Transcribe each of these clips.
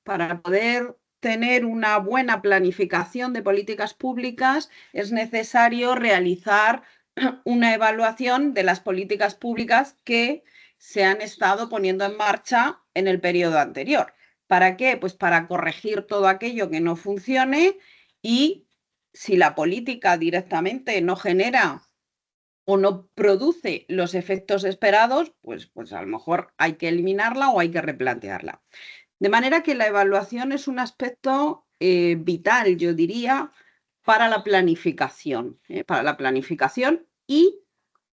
para poder tener una buena planificación de políticas públicas, es necesario realizar una evaluación de las políticas públicas que se han estado poniendo en marcha en el periodo anterior. ¿Para qué? Pues para corregir todo aquello que no funcione, y si la política directamente no genera o no produce los efectos esperados, pues a lo mejor hay que eliminarla o hay que replantearla. De manera que la evaluación es un aspecto vital, yo diría, para la planificación y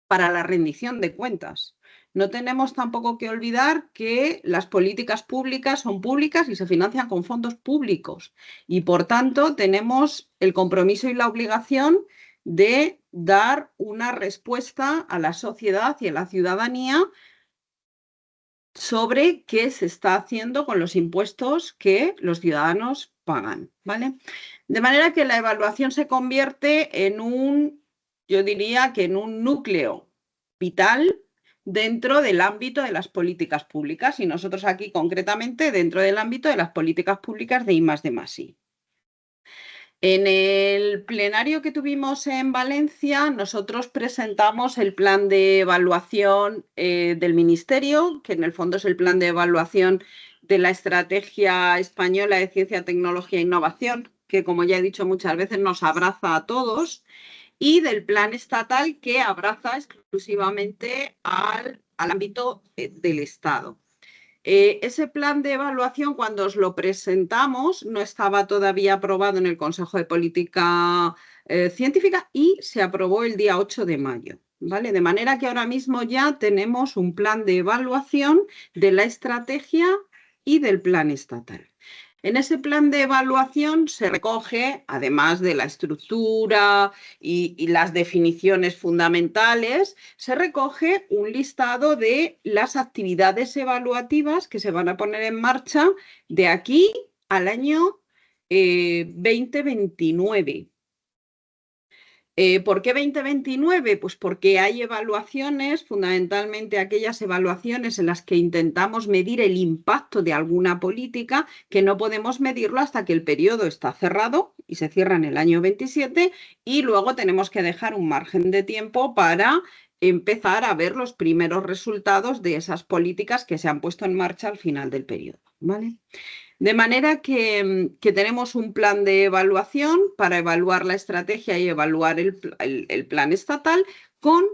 para la rendición de cuentas. No tenemos tampoco que olvidar que las políticas públicas son públicas y se financian con fondos públicos, y por tanto tenemos el compromiso y la obligación de dar una respuesta a la sociedad y a la ciudadanía sobre qué se está haciendo con los impuestos que los ciudadanos pagan, ¿vale? De manera que la evaluación se convierte en yo diría que en un núcleo vital dentro del ámbito de las políticas públicas, y nosotros aquí concretamente dentro del ámbito de las políticas públicas de I+D+I. En el plenario que tuvimos en Valencia, nosotros presentamos el plan de evaluación del Ministerio, que en el fondo es el plan de evaluación de la Estrategia Española de Ciencia, Tecnología e Innovación, que, como ya he dicho muchas veces, nos abraza a todos, y del plan estatal, que abraza exclusivamente al ámbito del Estado. Ese plan de evaluación, cuando os lo presentamos, no estaba todavía aprobado en el Consejo de Política Científica, y se aprobó el día 8 de mayo. ¿Vale? De manera que ahora mismo ya tenemos un plan de evaluación de la estrategia y del plan estatal. En ese plan de evaluación se recoge, además de la estructura y las definiciones fundamentales, se recoge un listado de las actividades evaluativas que se van a poner en marcha de aquí al año 2029. ¿Por qué 2029? Pues porque hay evaluaciones, fundamentalmente aquellas evaluaciones en las que intentamos medir el impacto de alguna política, que no podemos medirlo hasta que el periodo está cerrado y se cierra en el año 27, y luego tenemos que dejar un margen de tiempo para empezar a ver los primeros resultados de esas políticas que se han puesto en marcha al final del periodo, ¿vale? De manera que tenemos un plan de evaluación para evaluar la estrategia y evaluar el plan estatal, con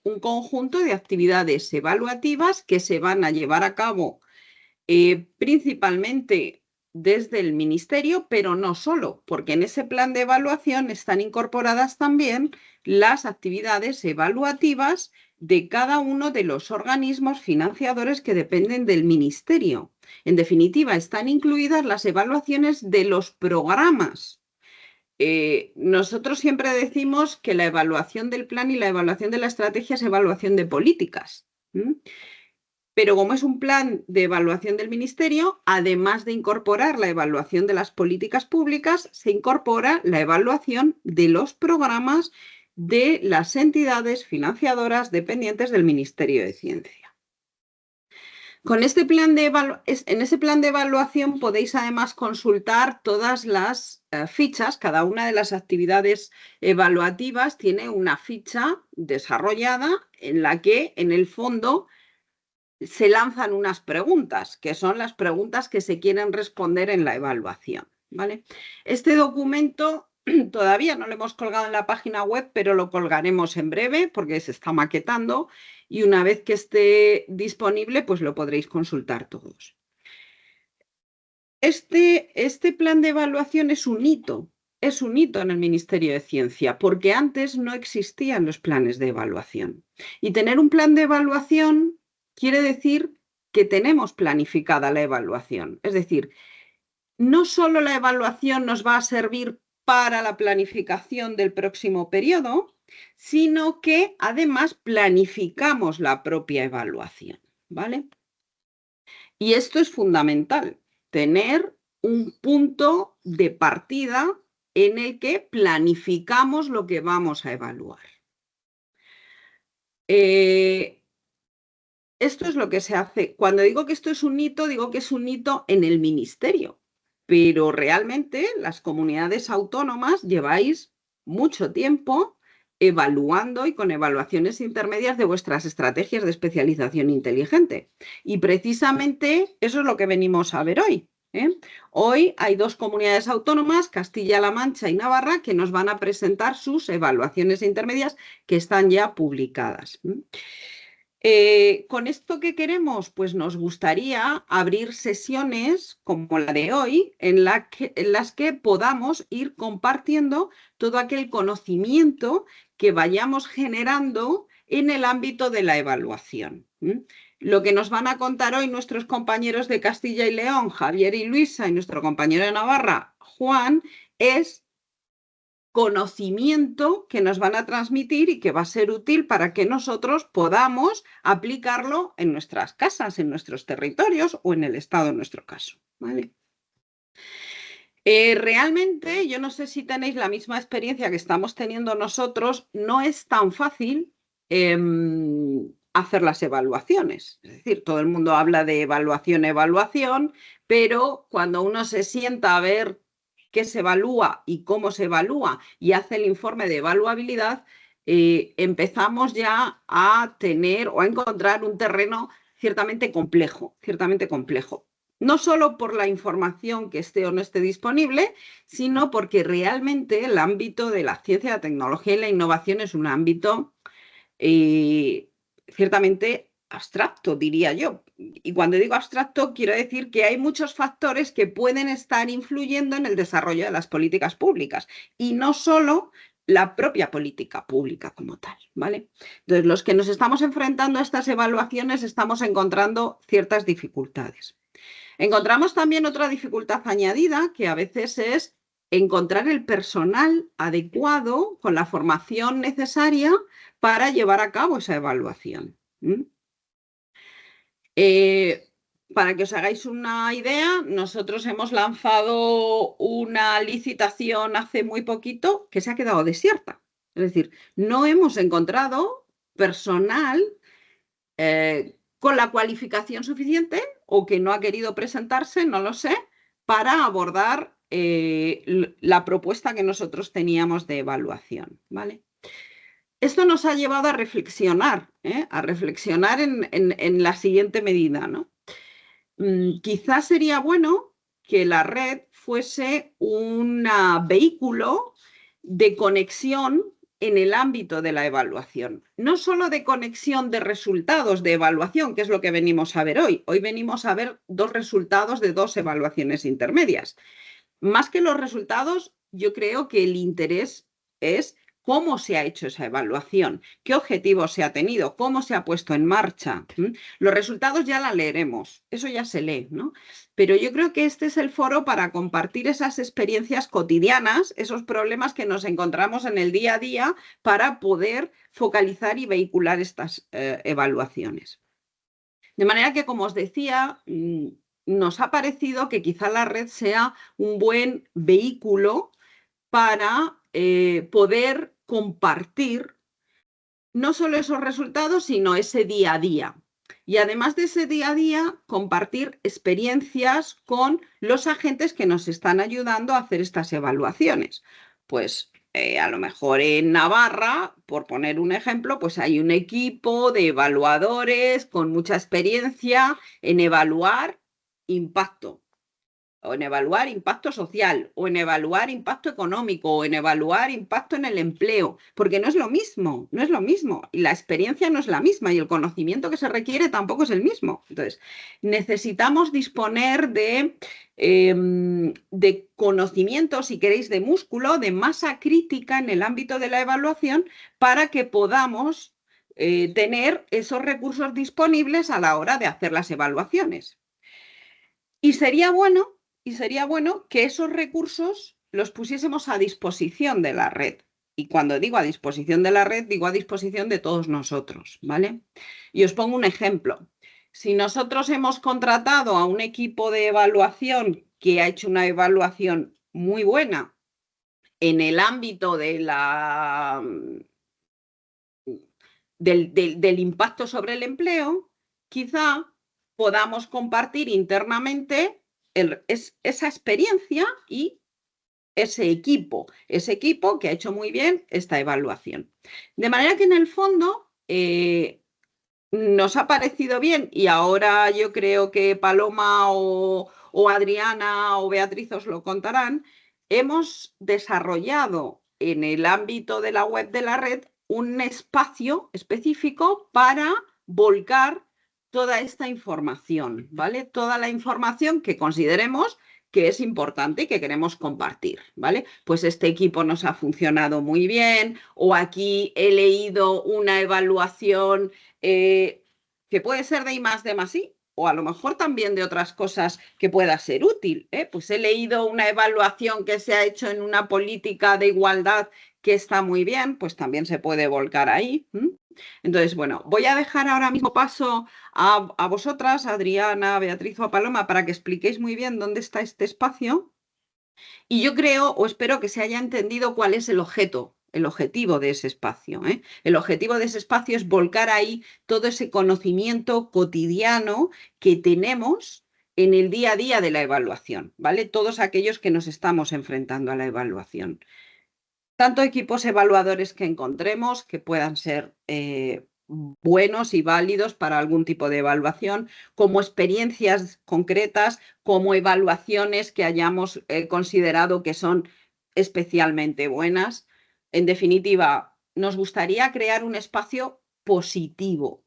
un conjunto de actividades evaluativas que se van a llevar a cabo principalmente desde el Ministerio, pero no solo, porque en ese plan de evaluación están incorporadas también las actividades evaluativas de cada uno de los organismos financiadores que dependen del Ministerio. En definitiva, están incluidas las evaluaciones de los programas. Nosotros siempre decimos que la evaluación del plan y la evaluación de la estrategia es evaluación de políticas. Pero como es un plan de evaluación del Ministerio, además de incorporar la evaluación de las políticas públicas, se incorpora la evaluación de los programas de las entidades financiadoras dependientes del Ministerio de Ciencia. En ese plan de evaluación podéis además consultar todas las fichas. Cada una de las actividades evaluativas tiene una ficha desarrollada en la que, en el fondo, se lanzan unas preguntas, que son las preguntas que se quieren responder en la evaluación, ¿vale? Este documento todavía no lo hemos colgado en la página web, pero lo colgaremos en breve porque se está maquetando, y una vez que esté disponible, pues lo podréis consultar todos. Este plan de evaluación es un hito en el Ministerio de Ciencia, porque antes no existían los planes de evaluación. Y tener un plan de evaluación quiere decir que tenemos planificada la evaluación. Es decir, no solo la evaluación nos va a servir para la planificación del próximo periodo, sino que además planificamos la propia evaluación, ¿vale? Y esto es fundamental, tener un punto de partida en el que planificamos lo que vamos a evaluar. Esto es lo que se hace. Cuando digo que esto es un hito, digo que es un hito en el Ministerio, pero realmente las comunidades autónomas lleváis mucho tiempo evaluando y con evaluaciones intermedias de vuestras estrategias de especialización inteligente. Y precisamente eso es lo que venimos a ver hoy. Hoy hay dos comunidades autónomas, Castilla-La Mancha y Navarra, que nos van a presentar sus evaluaciones intermedias que están ya publicadas. ¿Con esto qué queremos? Pues nos gustaría abrir sesiones como la de hoy en las que podamos ir compartiendo todo aquel conocimiento que vayamos generando en el ámbito de la evaluación. Lo que nos van a contar hoy nuestros compañeros de Castilla y León, Javier y Luisa, y nuestro compañero de Navarra, Juan, es conocimiento que nos van a transmitir y que va a ser útil para que nosotros podamos aplicarlo en nuestras casas, en nuestros territorios o en el Estado en nuestro caso. ¿Vale? Realmente, yo no sé si tenéis la misma experiencia que estamos teniendo nosotros, no es tan fácil hacer las evaluaciones. Es decir, todo el mundo habla de evaluación, pero cuando uno se sienta a ver qué se evalúa y cómo se evalúa y hace el informe de evaluabilidad, empezamos ya a tener o a encontrar un terreno ciertamente complejo. No solo por la información que esté o no esté disponible, sino porque realmente el ámbito de la ciencia, la tecnología y la innovación es un ámbito ciertamente abstracto, diría yo. Y cuando digo abstracto, quiero decir que hay muchos factores que pueden estar influyendo en el desarrollo de las políticas públicas y no solo la propia política pública como tal, ¿vale? Entonces, los que nos estamos enfrentando a estas evaluaciones estamos encontrando ciertas dificultades. Encontramos también otra dificultad añadida, que a veces es encontrar el personal adecuado con la formación necesaria para llevar a cabo esa evaluación. Para que os hagáis una idea, nosotros hemos lanzado una licitación hace muy poquito que se ha quedado desierta. Es decir, no hemos encontrado personal con la cualificación suficiente o que no ha querido presentarse, no lo sé, para abordar la propuesta que nosotros teníamos de evaluación, ¿vale? Esto nos ha llevado a reflexionar en la siguiente medida, ¿no? Quizás sería bueno que la red fuese un vehículo de conexión en el ámbito de la evaluación. No solo de conexión de resultados de evaluación, que es lo que venimos a ver hoy. Hoy venimos a ver dos resultados de dos evaluaciones intermedias. Más que los resultados, yo creo que el interés es cómo se ha hecho esa evaluación, qué objetivos se ha tenido, cómo se ha puesto en marcha. Los resultados ya la leeremos, eso ya se lee, ¿no? Pero yo creo que este es el foro para compartir esas experiencias cotidianas, esos problemas que nos encontramos en el día a día para poder focalizar y vehicular estas evaluaciones. De manera que, como os decía, nos ha parecido que quizá la red sea un buen vehículo para poder compartir no solo esos resultados, sino ese día a día. Y además de ese día a día, compartir experiencias con los agentes que nos están ayudando a hacer estas evaluaciones. Pues a lo mejor en Navarra, por poner un ejemplo, pues hay un equipo de evaluadores con mucha experiencia en evaluar impacto, o en evaluar impacto social, o en evaluar impacto económico, o en evaluar impacto en el empleo, porque no es lo mismo, y la experiencia no es la misma, y el conocimiento que se requiere tampoco es el mismo. Entonces, necesitamos disponer de conocimiento, si queréis, de músculo, de masa crítica en el ámbito de la evaluación, para que podamos tener esos recursos disponibles a la hora de hacer las evaluaciones. Y sería bueno que esos recursos los pusiésemos a disposición de la red. Y cuando digo a disposición de la red, digo a disposición de todos nosotros, ¿vale? Y os pongo un ejemplo. Si nosotros hemos contratado a un equipo de evaluación que ha hecho una evaluación muy buena en el ámbito de del impacto sobre el empleo, quizá podamos compartir internamente es esa experiencia y ese equipo que ha hecho muy bien esta evaluación. De manera que en el fondo nos ha parecido bien y ahora yo creo que Paloma o Adriana o Beatriz os lo contarán, hemos desarrollado en el ámbito de la web de la red un espacio específico para volcar toda esta información, ¿vale? Toda la información que consideremos que es importante y que queremos compartir, ¿vale? Pues este equipo nos ha funcionado muy bien, o aquí he leído una evaluación que puede ser de I+D+I, o a lo mejor también de otras cosas que pueda ser útil. Pues he leído una evaluación que se ha hecho en una política de igualdad que está muy bien, pues también se puede volcar ahí. Entonces, bueno, voy a dejar ahora mismo paso a vosotras, Adriana, Beatriz o Paloma, para que expliquéis muy bien dónde está este espacio. Y yo creo o espero que se haya entendido cuál es el objetivo de ese espacio. El objetivo de ese espacio es volcar ahí todo ese conocimiento cotidiano que tenemos en el día a día de la evaluación, ¿vale? Todos aquellos que nos estamos enfrentando a la evaluación. Tanto equipos evaluadores que encontremos que puedan ser buenos y válidos para algún tipo de evaluación, como experiencias concretas, como evaluaciones que hayamos considerado que son especialmente buenas. En definitiva, nos gustaría crear un espacio positivo.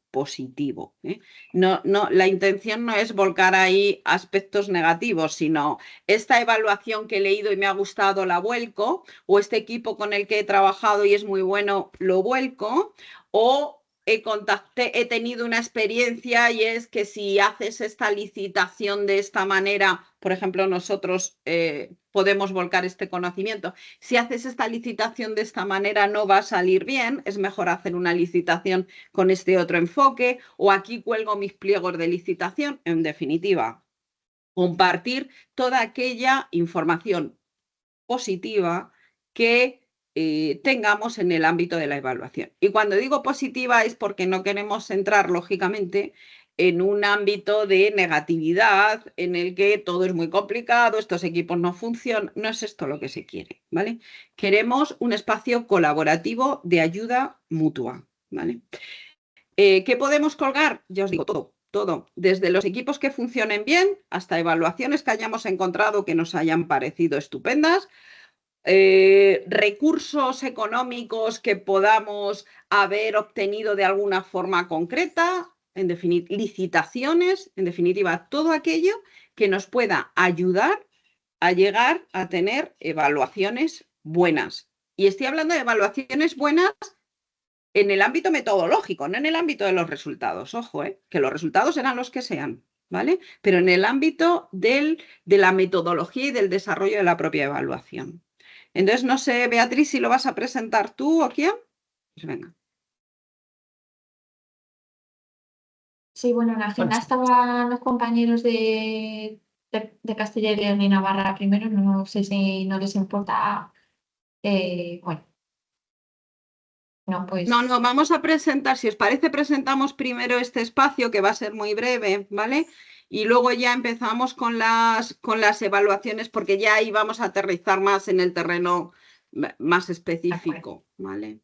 No, la intención no es volcar ahí aspectos negativos, sino esta evaluación que he leído y me ha gustado la vuelco, o este equipo con el que he trabajado y es muy bueno lo vuelco, o he tenido una experiencia y es que si haces esta licitación de esta manera, por ejemplo, nosotros podemos volcar este conocimiento. Si haces esta licitación de esta manera no va a salir bien, es mejor hacer una licitación con este otro enfoque, o aquí cuelgo mis pliegos de licitación. En definitiva, compartir toda aquella información positiva que tengamos en el ámbito de la evaluación. Y cuando digo positiva es porque no queremos entrar, lógicamente, en un ámbito de negatividad en el que todo es muy complicado, estos equipos no funcionan. No es esto lo que se quiere, ¿vale? Queremos un espacio colaborativo de ayuda mutua, ¿vale? ¿Qué podemos colgar? Ya os digo, todo. Desde los equipos que funcionen bien hasta evaluaciones que hayamos encontrado que nos hayan parecido estupendas, recursos económicos que podamos haber obtenido de alguna forma concreta, en definitiva, licitaciones, en definitiva, todo aquello que nos pueda ayudar a llegar a tener evaluaciones buenas. Y estoy hablando de evaluaciones buenas en el ámbito metodológico, no en el ámbito de los resultados. Ojo, que los resultados serán los que sean, ¿vale? Pero en el ámbito de la metodología y del desarrollo de la propia evaluación. Entonces, no sé, Beatriz, si lo vas a presentar tú o quién. Pues venga. Sí, bueno, en la agenda estaban los compañeros de Castilla y León y Navarra primero, no sé si no les importa. Bueno. No, pues. No, vamos a presentar, si os parece, presentamos primero este espacio que va a ser muy breve, ¿vale? Y luego ya empezamos con las evaluaciones, porque ya ahí vamos a aterrizar más en el terreno más específico, ¿vale?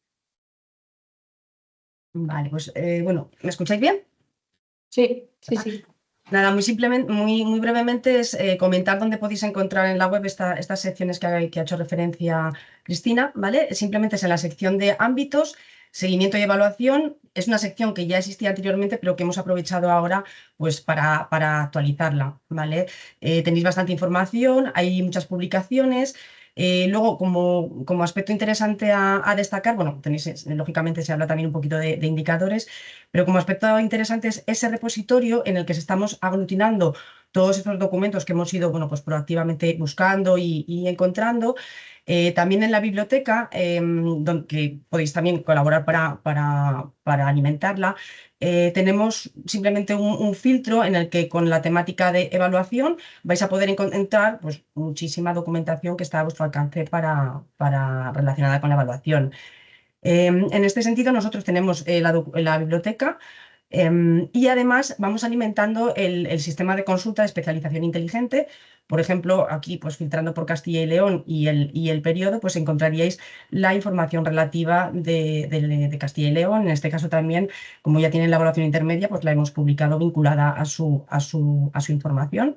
Vale, pues bueno, ¿me escucháis bien? Sí. Nada, muy simplemente, muy brevemente es comentar dónde podéis encontrar en la web estas secciones que ha hecho referencia Cristina, ¿vale? Simplemente es en la sección de ámbitos, seguimiento y evaluación. Es una sección que ya existía anteriormente, pero que hemos aprovechado ahora pues, para actualizarla, ¿vale? Tenéis bastante información, hay muchas publicaciones. Luego, como aspecto interesante a destacar, bueno, tenéis, lógicamente se habla también un poquito de indicadores, pero como aspecto interesante es ese repositorio en el que se estamos aglutinando todos esos documentos que hemos ido, bueno, pues proactivamente buscando y encontrando. También en la biblioteca, donde podéis también colaborar para alimentarla, tenemos simplemente un filtro en el que con la temática de evaluación vais a poder encontrar pues, muchísima documentación que está a vuestro alcance relacionada con la evaluación. En este sentido, nosotros tenemos la biblioteca Y además vamos alimentando el sistema de consulta de especialización inteligente. Por ejemplo, aquí pues filtrando por Castilla y León y el periodo, pues encontraríais la información relativa de Castilla y León. En este caso también, como ya tienen la evaluación intermedia, pues la hemos publicado vinculada a su información.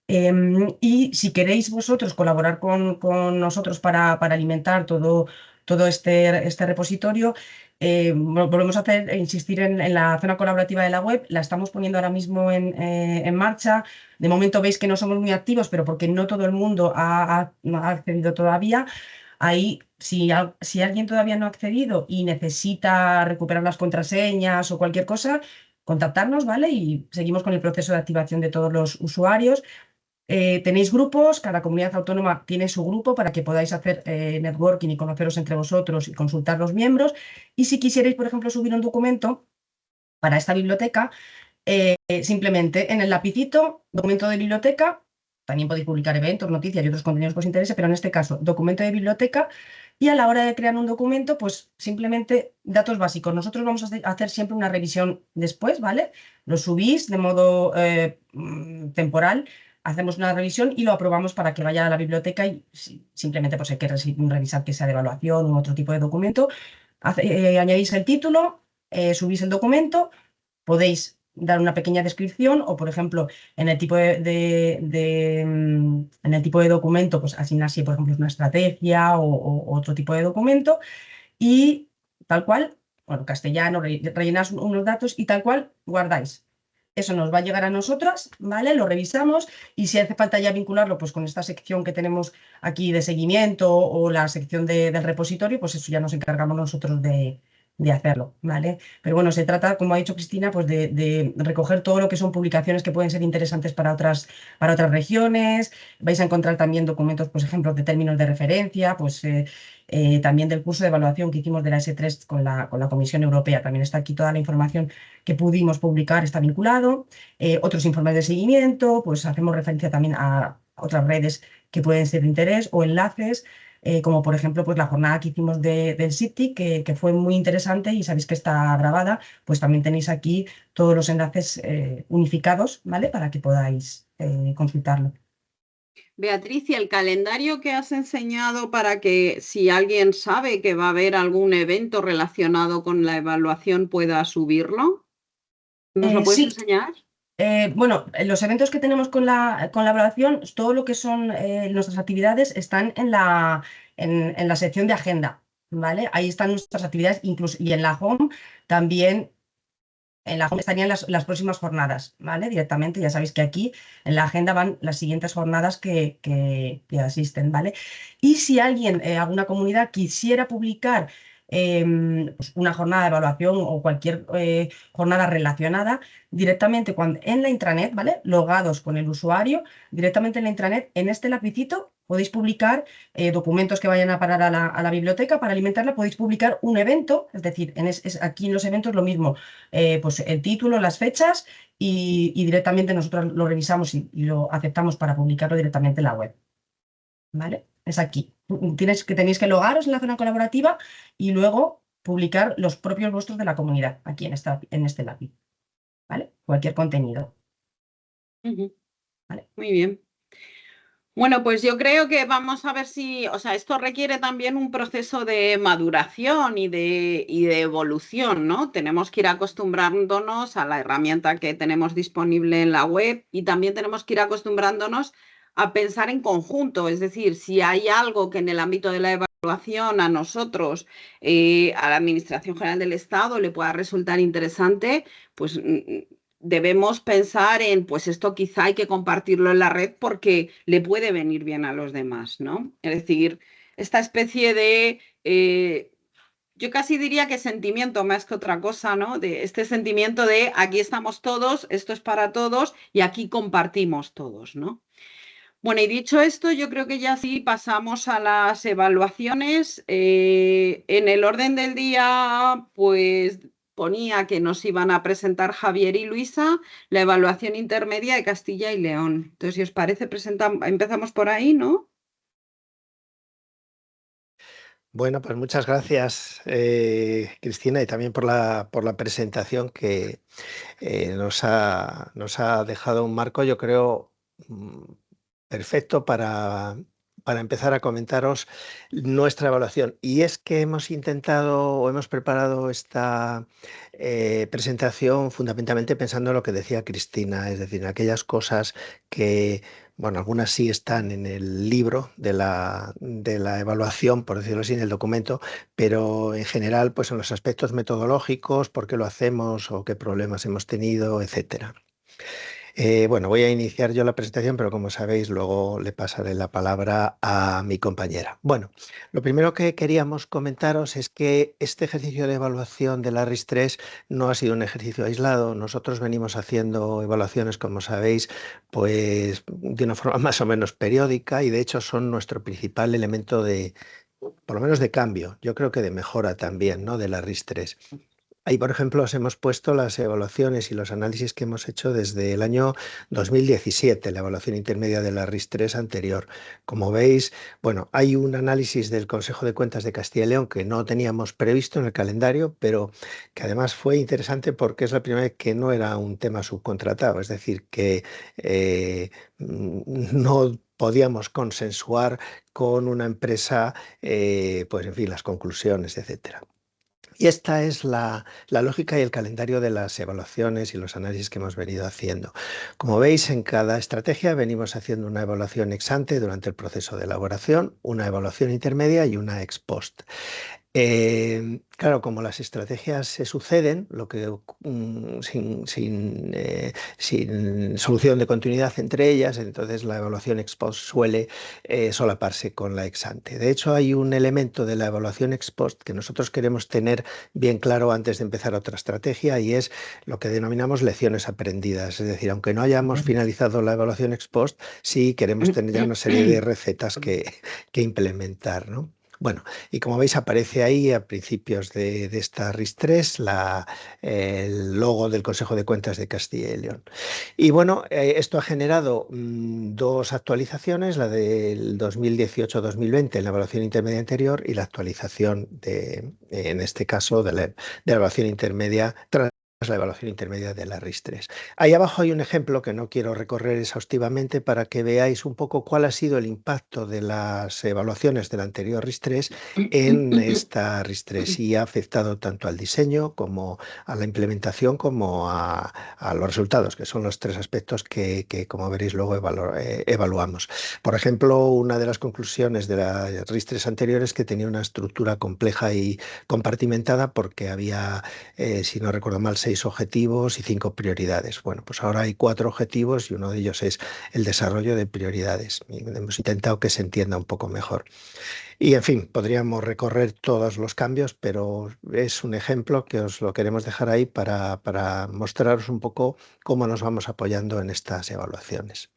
Y si queréis vosotros colaborar con nosotros para alimentar todo este repositorio, volvemos a insistir en la zona colaborativa de la web. La estamos poniendo ahora mismo en marcha. De momento veis que no somos muy activos, pero porque no todo el mundo no ha accedido todavía. Ahí, si alguien todavía no ha accedido y necesita recuperar las contraseñas o cualquier cosa, contactarnos, ¿vale? Y seguimos con el proceso de activación de todos los usuarios. Tenéis grupos, cada comunidad autónoma tiene su grupo para que podáis hacer networking y conoceros entre vosotros y consultar los miembros. Y si quisierais, por ejemplo, subir un documento para esta biblioteca, simplemente en el lapicito, documento de biblioteca, también podéis publicar eventos, noticias y otros contenidos que os interese, pero en este caso, documento de biblioteca. Y a la hora de crear un documento, pues simplemente datos básicos. Nosotros vamos a hacer siempre una revisión después, ¿vale? Lo subís de modo temporal. Hacemos una revisión y lo aprobamos para que vaya a la biblioteca y simplemente pues hay que revisar que sea de evaluación u otro tipo de documento. Añadís el título, subís el documento, podéis dar una pequeña descripción o, por ejemplo, en el tipo en el tipo de documento, pues asignar si, por ejemplo, es una estrategia o otro tipo de documento y tal cual, bueno, castellano, rellenáis unos datos y tal cual guardáis. Eso nos va a llegar a nosotras, ¿vale? Lo revisamos y si hace falta ya vincularlo pues con esta sección que tenemos aquí de seguimiento o la sección del repositorio, pues eso ya nos encargamos nosotros de hacerlo, ¿vale? Pero bueno, se trata, como ha dicho Cristina, pues de recoger todo lo que son publicaciones que pueden ser interesantes para otras regiones. Vais a encontrar también documentos, pues ejemplos de términos de referencia, pues también del curso de evaluación que hicimos de la S3 con la Comisión Europea. También está aquí toda la información que pudimos publicar, está vinculado. Otros informes de seguimiento, pues hacemos referencia también a otras redes que pueden ser de interés o enlaces, como por ejemplo pues la jornada que hicimos del SITTI, que fue muy interesante y sabéis que está grabada, pues también tenéis aquí todos los enlaces unificados, ¿vale? Para que podáis consultarlo. Beatriz, ¿y el calendario que has enseñado para que si alguien sabe que va a haber algún evento relacionado con la evaluación pueda subirlo? ¿Nos lo puedes Sí. enseñar? Bueno, los eventos que tenemos con la evaluación, todo lo que son nuestras actividades están en la sección de agenda, ¿vale? Ahí están nuestras actividades, incluso, y en la home también. En la home estarían las próximas jornadas, ¿vale? Directamente, ya sabéis que aquí en la agenda van las siguientes jornadas que asisten, ¿vale? Y si alguien, alguna comunidad quisiera publicar pues una jornada de evaluación o cualquier jornada relacionada, directamente en la intranet, ¿vale? Logados con el usuario, directamente en la intranet, en este lapicito, podéis publicar documentos que vayan a parar a la biblioteca. Para alimentarla podéis publicar un evento, es decir, aquí en los eventos lo mismo, pues el título, las fechas y directamente nosotros lo revisamos y lo aceptamos para publicarlo directamente en la web. ¿Vale? Es aquí. Tenéis que logaros en la zona colaborativa y luego publicar los propios vuestros de la comunidad, aquí en este lápiz. ¿Vale? Cualquier contenido. ¿Vale? Muy bien. Bueno, pues yo creo que vamos a ver si, o sea, esto requiere también un proceso de maduración y de evolución, ¿no? Tenemos que ir acostumbrándonos a la herramienta que tenemos disponible en la web y también tenemos que ir acostumbrándonos a pensar en conjunto, es decir, si hay algo que en el ámbito de la evaluación a nosotros, a la Administración General del Estado, le pueda resultar interesante, pues debemos pensar en, pues esto quizá hay que compartirlo en la red porque le puede venir bien a los demás, ¿no? Es decir, esta especie de, yo casi diría que sentimiento más que otra cosa, ¿no? De este sentimiento de aquí estamos todos, esto es para todos y aquí compartimos todos, ¿no? Bueno, y dicho esto, yo creo que ya sí pasamos a las evaluaciones. En el orden del día, pues ponía que nos iban a presentar Javier y Luisa la evaluación intermedia de Castilla y León. Entonces, si os parece, empezamos por ahí, ¿no? Bueno, pues muchas gracias, Cristina, y también por la presentación que nos ha dejado un marco, yo creo, perfecto para empezar a comentaros nuestra evaluación. Y es que hemos intentado o hemos preparado esta presentación fundamentalmente pensando en lo que decía Cristina, es decir, en aquellas cosas que, bueno, algunas sí están en el libro de la evaluación, por decirlo así, en el documento, pero en general, pues en los aspectos metodológicos, por qué lo hacemos o qué problemas hemos tenido, etcétera. Bueno, voy a iniciar yo la presentación, pero como sabéis, luego le pasaré la palabra a mi compañera. Bueno, lo primero que queríamos comentaros es que este ejercicio de evaluación de la RIS3 no ha sido un ejercicio aislado. Nosotros venimos haciendo evaluaciones, como sabéis, pues de una forma más o menos periódica y de hecho son nuestro principal elemento de, por lo menos de cambio, yo creo que de mejora también, ¿no? De la RIS3. Ahí, por ejemplo, os hemos puesto las evaluaciones y los análisis que hemos hecho desde el año 2017, la evaluación intermedia de la RIS3 anterior. Como veis, bueno, hay un análisis del Consejo de Cuentas de Castilla y León que no teníamos previsto en el calendario, pero que además fue interesante porque es la primera vez que no era un tema subcontratado, es decir, que no podíamos consensuar con una empresa, pues en fin, las conclusiones, etcétera. Y esta es la lógica y el calendario de las evaluaciones y los análisis que hemos venido haciendo. Como veis, en cada estrategia venimos haciendo una evaluación ex ante durante el proceso de elaboración, una evaluación intermedia y una ex post. Claro, como las estrategias se suceden, sin solución de continuidad entre ellas, entonces la evaluación ex post suele solaparse con la ex ante. De hecho, hay un elemento de la evaluación ex post que nosotros queremos tener bien claro antes de empezar otra estrategia y es lo que denominamos lecciones aprendidas. Es decir, aunque no hayamos finalizado la evaluación ex post, sí queremos tener ya una serie de recetas que implementar, ¿no? Bueno, y como veis aparece ahí a principios de esta RIS3 el logo del Consejo de Cuentas de Castilla y León. Y bueno, esto ha generado dos actualizaciones, la del 2018-2020 en la evaluación intermedia anterior y la actualización en este caso, de la evaluación intermedia tras la evaluación intermedia de la RIS3. Ahí abajo hay un ejemplo que no quiero recorrer exhaustivamente para que veáis un poco cuál ha sido el impacto de las evaluaciones de la anterior RIS3 en esta RIS3 y ha afectado tanto al diseño como a la implementación como a los resultados, que son los tres aspectos que como veréis luego evaluamos. Por ejemplo, una de las conclusiones de la RIS3 anterior es que tenía una estructura compleja y compartimentada porque había, si no recuerdo mal, 6 objetivos y 5 prioridades. Bueno, pues ahora hay 4 objetivos y uno de ellos es el desarrollo de prioridades. Y hemos intentado que se entienda un poco mejor. Y en fin, podríamos recorrer todos los cambios, pero es un ejemplo que os lo queremos dejar ahí para mostraros un poco cómo nos vamos apoyando en estas evaluaciones.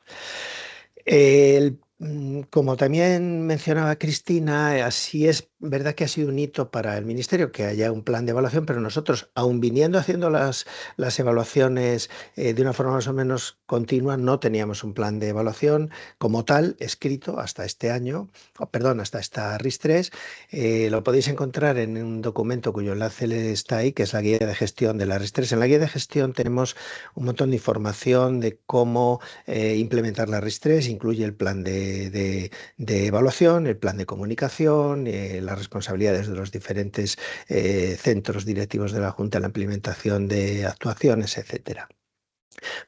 Como también mencionaba Cristina, así es verdad que ha sido un hito para el Ministerio que haya un plan de evaluación, pero nosotros, aun viniendo haciendo las evaluaciones de una forma más o menos continua, no teníamos un plan de evaluación como tal escrito hasta este año, hasta esta RIS3. Lo podéis encontrar en un documento cuyo enlace está ahí, que es la guía de gestión de la RIS3. En la guía de gestión tenemos un montón de información de cómo implementar la RIS3, incluye el plan de evaluación, el plan de comunicación, las responsabilidades de los diferentes centros directivos de la Junta en la implementación de actuaciones, etcétera.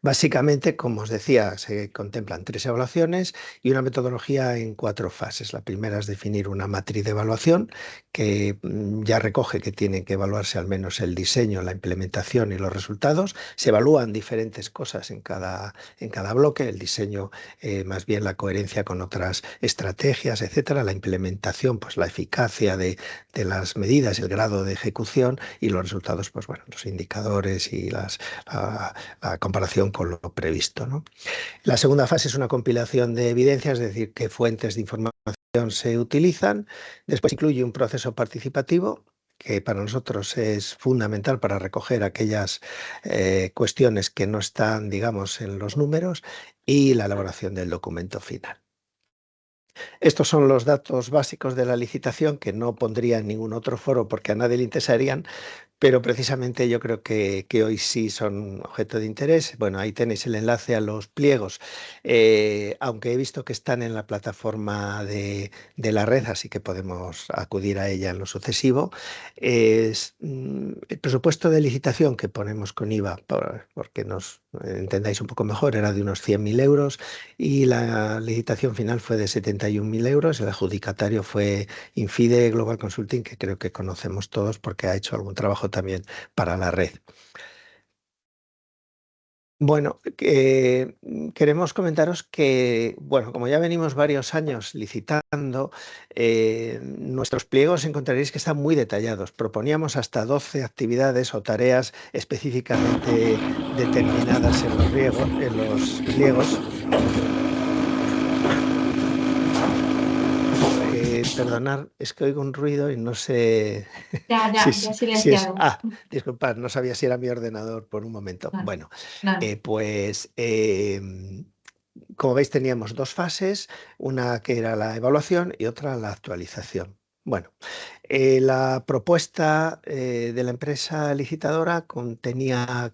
Básicamente, como os decía, se contemplan 3 evaluaciones y una metodología en 4 fases. La primera es definir una matriz de evaluación que ya recoge que tiene que evaluarse al menos el diseño, la implementación y los resultados. Se evalúan diferentes cosas en cada bloque, el diseño más bien la coherencia con otras estrategias, etcétera, la implementación, pues la eficacia de las medidas, el grado de ejecución y los resultados, pues bueno, los indicadores y la comparación con lo previsto, ¿no? La segunda fase es una compilación de evidencias, es decir, qué fuentes de información se utilizan. Después incluye un proceso participativo que para nosotros es fundamental para recoger aquellas cuestiones que no están, digamos, en los números y la elaboración del documento final. Estos son los datos básicos de la licitación que no pondría en ningún otro foro porque a nadie le interesarían, pero precisamente yo creo que hoy sí son objeto de interés. Bueno, ahí tenéis el enlace a los pliegos, aunque he visto que están en la plataforma de la red, así que podemos acudir a ella en lo sucesivo. El presupuesto de licitación que ponemos con IVA, porque nos entendáis un poco mejor, era de unos 100.000 euros y la licitación final fue de 71.000 euros. El adjudicatario fue Infide Global Consulting, que creo que conocemos todos porque ha hecho algún trabajo también para la red. Bueno, queremos comentaros que, bueno, como ya venimos varios años licitando, nuestros pliegos encontraréis que están muy detallados. Proponíamos hasta 12 actividades o tareas específicamente determinadas en los pliegos. Perdonar, es que oigo un ruido y no sé Ya si es... silenciado. Disculpad, no sabía si era mi ordenador por un momento. Vale. Bueno, Vale. como veis teníamos dos fases, una que era la evaluación y otra la actualización. Bueno, la propuesta de la empresa licitadora contenía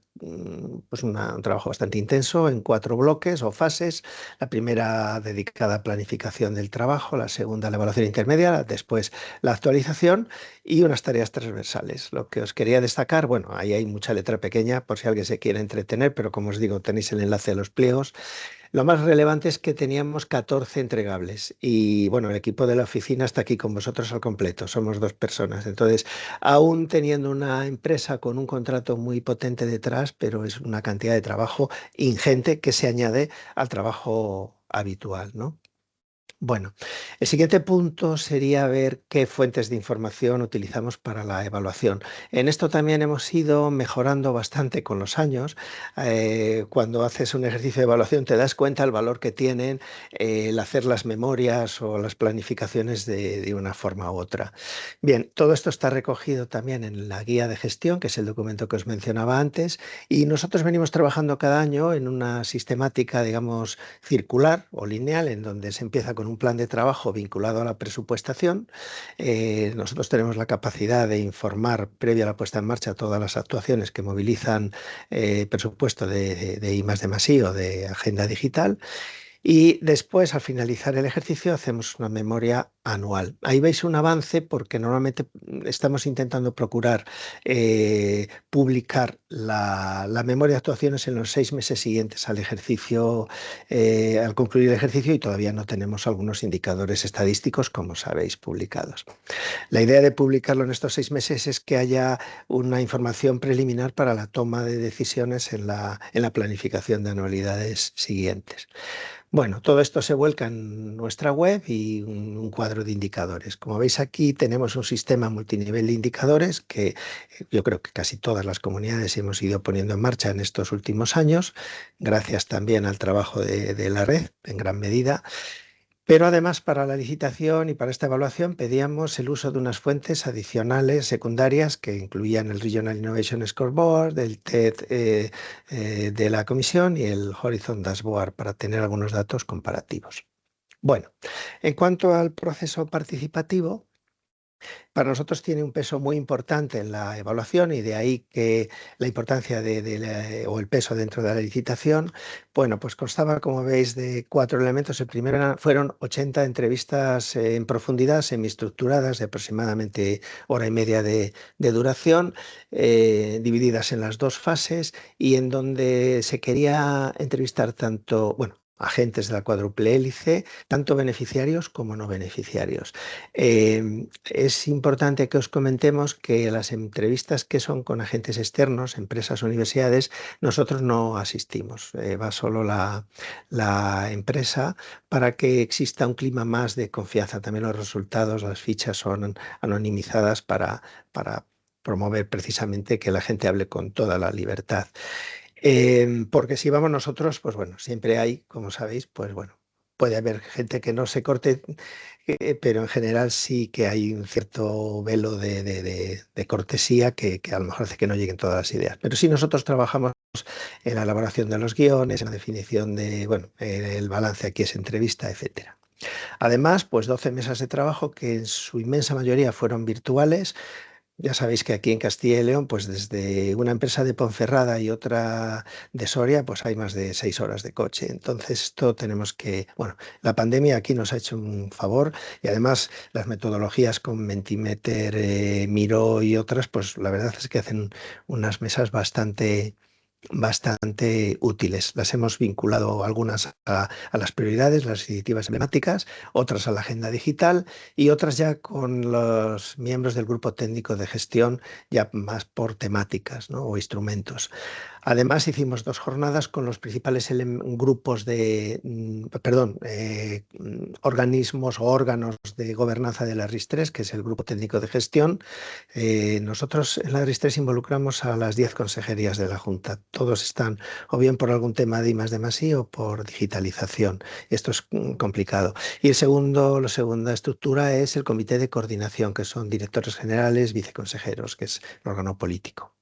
pues un trabajo bastante intenso en 4 bloques o fases. La primera dedicada a planificación del trabajo, la segunda a la evaluación intermedia, después la actualización y unas tareas transversales. Lo que os quería destacar, bueno, ahí hay mucha letra pequeña por si alguien se quiere entretener, pero como os digo, tenéis el enlace a los pliegos. Lo más relevante es que teníamos 14 entregables y bueno, el equipo de la oficina está aquí con vosotros al completo, somos 2 personas. Entonces, aún teniendo una empresa con un contrato muy potente detrás, pero es una cantidad de trabajo ingente que se añade al trabajo habitual, ¿no? Bueno, el siguiente punto sería ver qué fuentes de información utilizamos para la evaluación. En esto también hemos ido mejorando bastante con los años. Cuando haces un ejercicio de evaluación te das cuenta del valor que tienen el hacer las memorias o las planificaciones de una forma u otra. Bien, todo esto está recogido también en la guía de gestión, que es el documento que os mencionaba antes, y nosotros venimos trabajando cada año en una sistemática, digamos, circular o lineal, en donde se empieza con un plan de trabajo vinculado a la presupuestación. Nosotros tenemos la capacidad de informar previa a la puesta en marcha todas las actuaciones que movilizan presupuesto de I+D+I o de agenda digital. Y después, al finalizar el ejercicio, hacemos una memoria anual. Ahí veis un avance porque normalmente estamos intentando procurar publicar la memoria de actuaciones en los 6 meses siguientes al ejercicio, al concluir el ejercicio, y todavía no tenemos algunos indicadores estadísticos, como sabéis, publicados. La idea de publicarlo en estos 6 meses es que haya una información preliminar para la toma de decisiones en la planificación de anualidades siguientes. Bueno, todo esto se vuelca en nuestra web y un cuadro de indicadores. Como veis aquí tenemos un sistema multinivel de indicadores que yo creo que casi todas las comunidades hemos ido poniendo en marcha en estos últimos años, gracias también al trabajo de la red en gran medida. Pero además para la licitación y para esta evaluación pedíamos el uso de unas fuentes adicionales secundarias que incluían el Regional Innovation Scoreboard, el TED de la Comisión y el Horizon Dashboard para tener algunos datos comparativos. Bueno, en cuanto al proceso participativo, para nosotros tiene un peso muy importante en la evaluación y de ahí que la importancia o el peso dentro de la licitación. Bueno, pues constaba, como veis, de 4 elementos. El primero fueron 80 entrevistas en profundidad, semiestructuradas, de aproximadamente hora y media de duración, divididas en las 2 fases y en donde se quería entrevistar tanto, bueno, agentes de la cuádruple hélice, tanto beneficiarios como no beneficiarios. Es importante que os comentemos que las entrevistas que son con agentes externos, empresas o universidades, nosotros no asistimos. Va solo la empresa para que exista un clima más de confianza. También los resultados, las fichas son anonimizadas para promover precisamente que la gente hable con toda la libertad. Porque si vamos nosotros, pues bueno, siempre hay, como sabéis, pues bueno, puede haber gente que no se corte, pero en general sí que hay un cierto velo de cortesía que a lo mejor hace que no lleguen todas las ideas. Pero sí nosotros trabajamos en la elaboración de los guiones, en la definición de, bueno, el balance aquí es entrevista, etcétera. Además, pues 12 mesas de trabajo que en su inmensa mayoría fueron virtuales. Ya sabéis que aquí en Castilla y León, pues desde una empresa de Ponferrada y otra de Soria, pues hay más de 6 horas de coche. Entonces, esto tenemos que, bueno, la pandemia aquí nos ha hecho un favor y además las metodologías con Mentimeter, Miro y otras, pues la verdad es que hacen unas mesas bastante útiles. Las hemos vinculado algunas a las prioridades, las iniciativas emblemáticas, otras a la agenda digital y otras ya con los miembros del grupo técnico de gestión, ya más por temáticas, ¿no? O instrumentos. Además, hicimos 2 jornadas con los principales grupos de, organismos o órganos de gobernanza de la RIS3, que es el grupo técnico de gestión. Nosotros en la RIS3 involucramos a las 10 consejerías de la Junta. Todos están o bien por algún tema de I+D+I o por digitalización. Esto es complicado. Y la segunda estructura es el comité de coordinación, que son directores generales, viceconsejeros, que es el órgano político.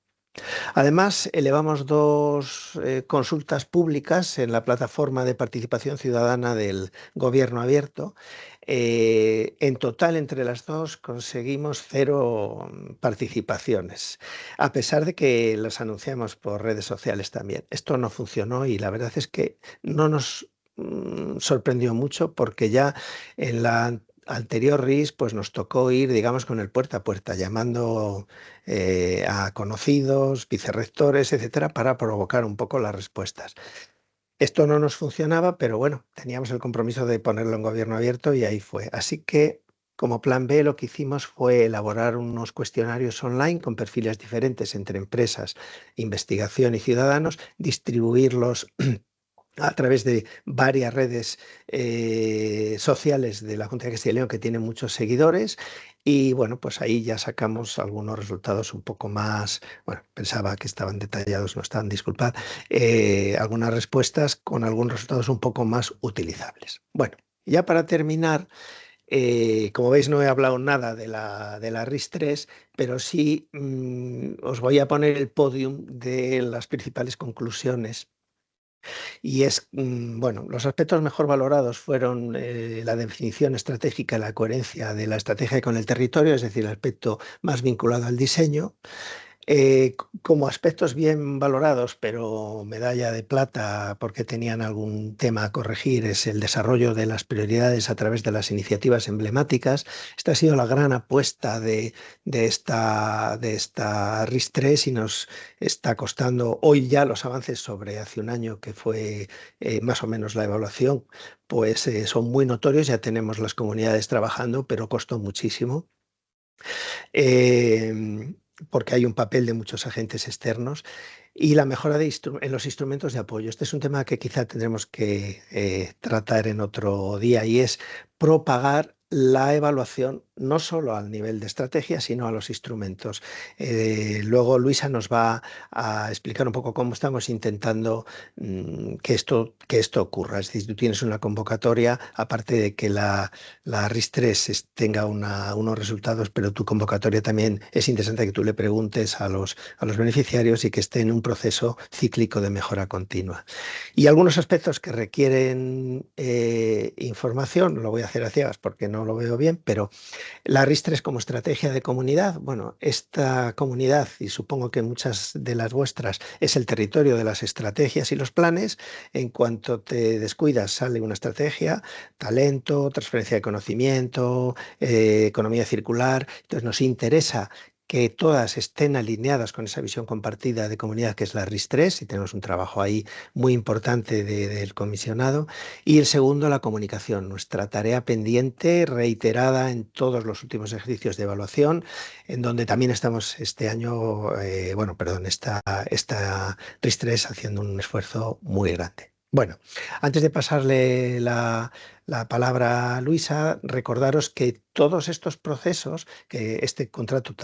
Además, elevamos 2 consultas públicas en la plataforma de participación ciudadana del Gobierno Abierto. En total, entre las 2, conseguimos 0 participaciones, a pesar de que las anunciamos por redes sociales también. Esto no funcionó y la verdad es que no nos sorprendió mucho porque ya en la anterior RIS pues nos tocó ir, digamos, con el puerta a puerta, llamando a conocidos, vicerrectores, etcétera, para provocar un poco las respuestas. Esto no nos funcionaba, pero bueno, teníamos el compromiso de ponerlo en Gobierno Abierto y ahí fue. Así que, como plan B, lo que hicimos fue elaborar unos cuestionarios online con perfiles diferentes entre empresas, investigación y ciudadanos, distribuirlos a través de varias redes sociales de la Junta de Castilla y León que tienen muchos seguidores y bueno, pues ahí ya sacamos algunos resultados un poco más, bueno, pensaba que estaban detallados, no estaban, disculpad, algunas respuestas con algunos resultados un poco más utilizables. Bueno, ya para terminar, como veis no he hablado nada de la RIS3, pero sí os voy a poner el podium de las principales conclusiones. Y es, bueno, los aspectos mejor valorados fueron la definición estratégica y la coherencia de la estrategia con el territorio, es decir, el aspecto más vinculado al diseño. Como aspectos bien valorados, pero medalla de plata porque tenían algún tema a corregir, es el desarrollo de las prioridades a través de las iniciativas emblemáticas. Esta ha sido la gran apuesta de esta RIS3 y nos está costando hoy ya los avances sobre hace un año que fue más o menos la evaluación, pues son muy notorios, ya tenemos las comunidades trabajando, pero costó muchísimo. Porque hay un papel de muchos agentes externos y la mejora en los instrumentos de apoyo. Este es un tema que quizá tendremos que tratar en otro día y es propagar la evaluación no solo al nivel de estrategia, sino a los instrumentos. Luego Luisa nos va a explicar un poco cómo estamos intentando que esto ocurra. Es decir, tú tienes una convocatoria, aparte de que la RIS3 tenga unos resultados, pero tu convocatoria también es interesante que tú le preguntes a los beneficiarios y que esté en un proceso cíclico de mejora continua. Y algunos aspectos que requieren información, lo voy a hacer a ciegas porque no lo veo bien, pero la RIS3 como estrategia de comunidad, bueno, esta comunidad, y supongo que muchas de las vuestras, es el territorio de las estrategias y los planes. En cuanto te descuidas, sale una estrategia, talento, transferencia de conocimiento, economía circular. Entonces nos interesa que todas estén alineadas con esa visión compartida de comunidad que es la RIS3 y tenemos un trabajo ahí muy importante del comisionado. Y el segundo, la comunicación, nuestra tarea pendiente, reiterada en todos los últimos ejercicios de evaluación, en donde también estamos este año, esta RIS3 haciendo un esfuerzo muy grande. Bueno, antes de pasarle la palabra a Luisa, recordaros que todos estos procesos, que este contrato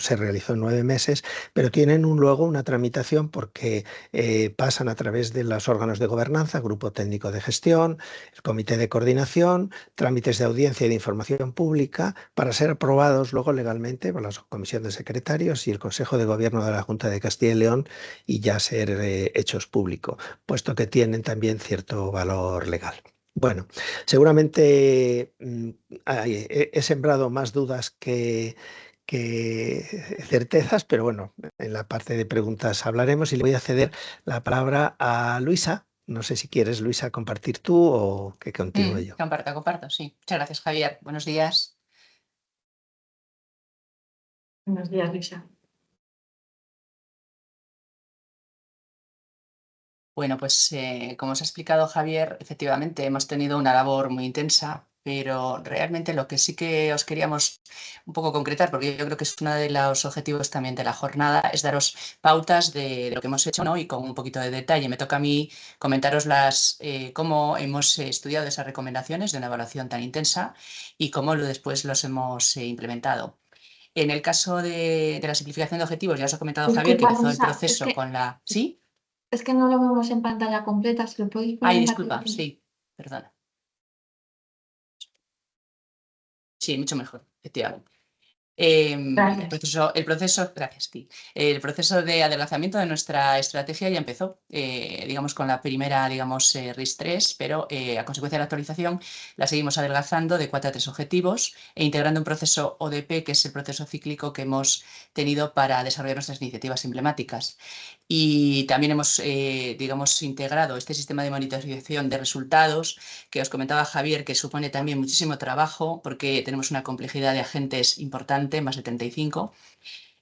se realizó en 9 meses, pero tienen luego una tramitación porque pasan a través de los órganos de gobernanza, grupo técnico de gestión, el comité de coordinación, trámites de audiencia y de información pública, para ser aprobados luego legalmente por la Comisión de Secretarios y el Consejo de Gobierno de la Junta de Castilla y León y ya ser hechos públicos, puesto que tienen también cierto valor legal. Bueno, seguramente he sembrado más dudas que certezas, pero bueno, en la parte de preguntas hablaremos y le voy a ceder la palabra a Luisa. No sé si quieres, Luisa, compartir tú o que continúe yo. Comparto, sí. Muchas gracias, Javier. Buenos días. Buenos días, Luisa. Bueno, pues como os ha explicado Javier, efectivamente hemos tenido una labor muy intensa, pero realmente lo que sí que os queríamos un poco concretar, porque yo creo que es uno de los objetivos también de la jornada, es daros pautas de lo que hemos hecho, ¿no? Y con un poquito de detalle. Me toca a mí comentaros cómo hemos estudiado esas recomendaciones de una evaluación tan intensa y cómo después los hemos implementado. En el caso de la simplificación de objetivos, ya os ha comentado Javier que Disculpa, empezó el Luisa, proceso con la... ¿Sí? Es que no lo vemos en pantalla completa, si lo podéis poner Ay, en disculpa, pantalla. sí, perdona. Sí, mucho mejor, efectivamente. El Gracias. gracias, Ti. El proceso de adelgazamiento de nuestra estrategia ya empezó, digamos, con la primera, digamos, RIS3, pero a consecuencia de la actualización la seguimos adelgazando de 4 a 3 objetivos e integrando un proceso ODP, que es el proceso cíclico que hemos tenido para desarrollar nuestras iniciativas emblemáticas. Y también hemos, digamos, integrado este sistema de monitorización de resultados que os comentaba Javier, que supone también muchísimo trabajo porque tenemos una complejidad de agentes importante, más de 35,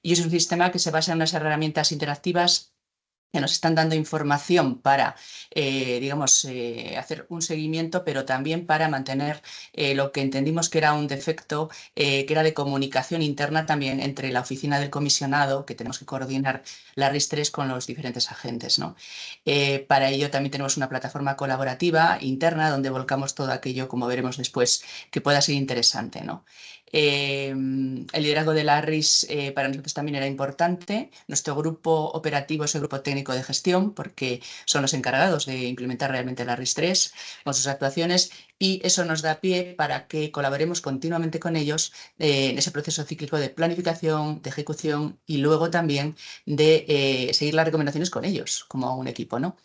y es un sistema que se basa en unas herramientas interactivas que nos están dando información para, digamos, hacer un seguimiento, pero también para mantener lo que entendimos que era un defecto, que era de comunicación interna también entre la oficina del comisionado, que tenemos que coordinar la RIS3 con los diferentes agentes, ¿no? Para ello también tenemos una plataforma colaborativa interna donde volcamos todo aquello, como veremos después, que pueda ser interesante, ¿no? El liderazgo de la RIS para nosotros también era importante. Nuestro grupo operativo es el grupo técnico de gestión porque son los encargados de implementar realmente la RIS3 con sus actuaciones y eso nos da pie para que colaboremos continuamente con ellos en ese proceso cíclico de planificación, de ejecución y luego también de seguir las recomendaciones con ellos como un equipo, ¿no?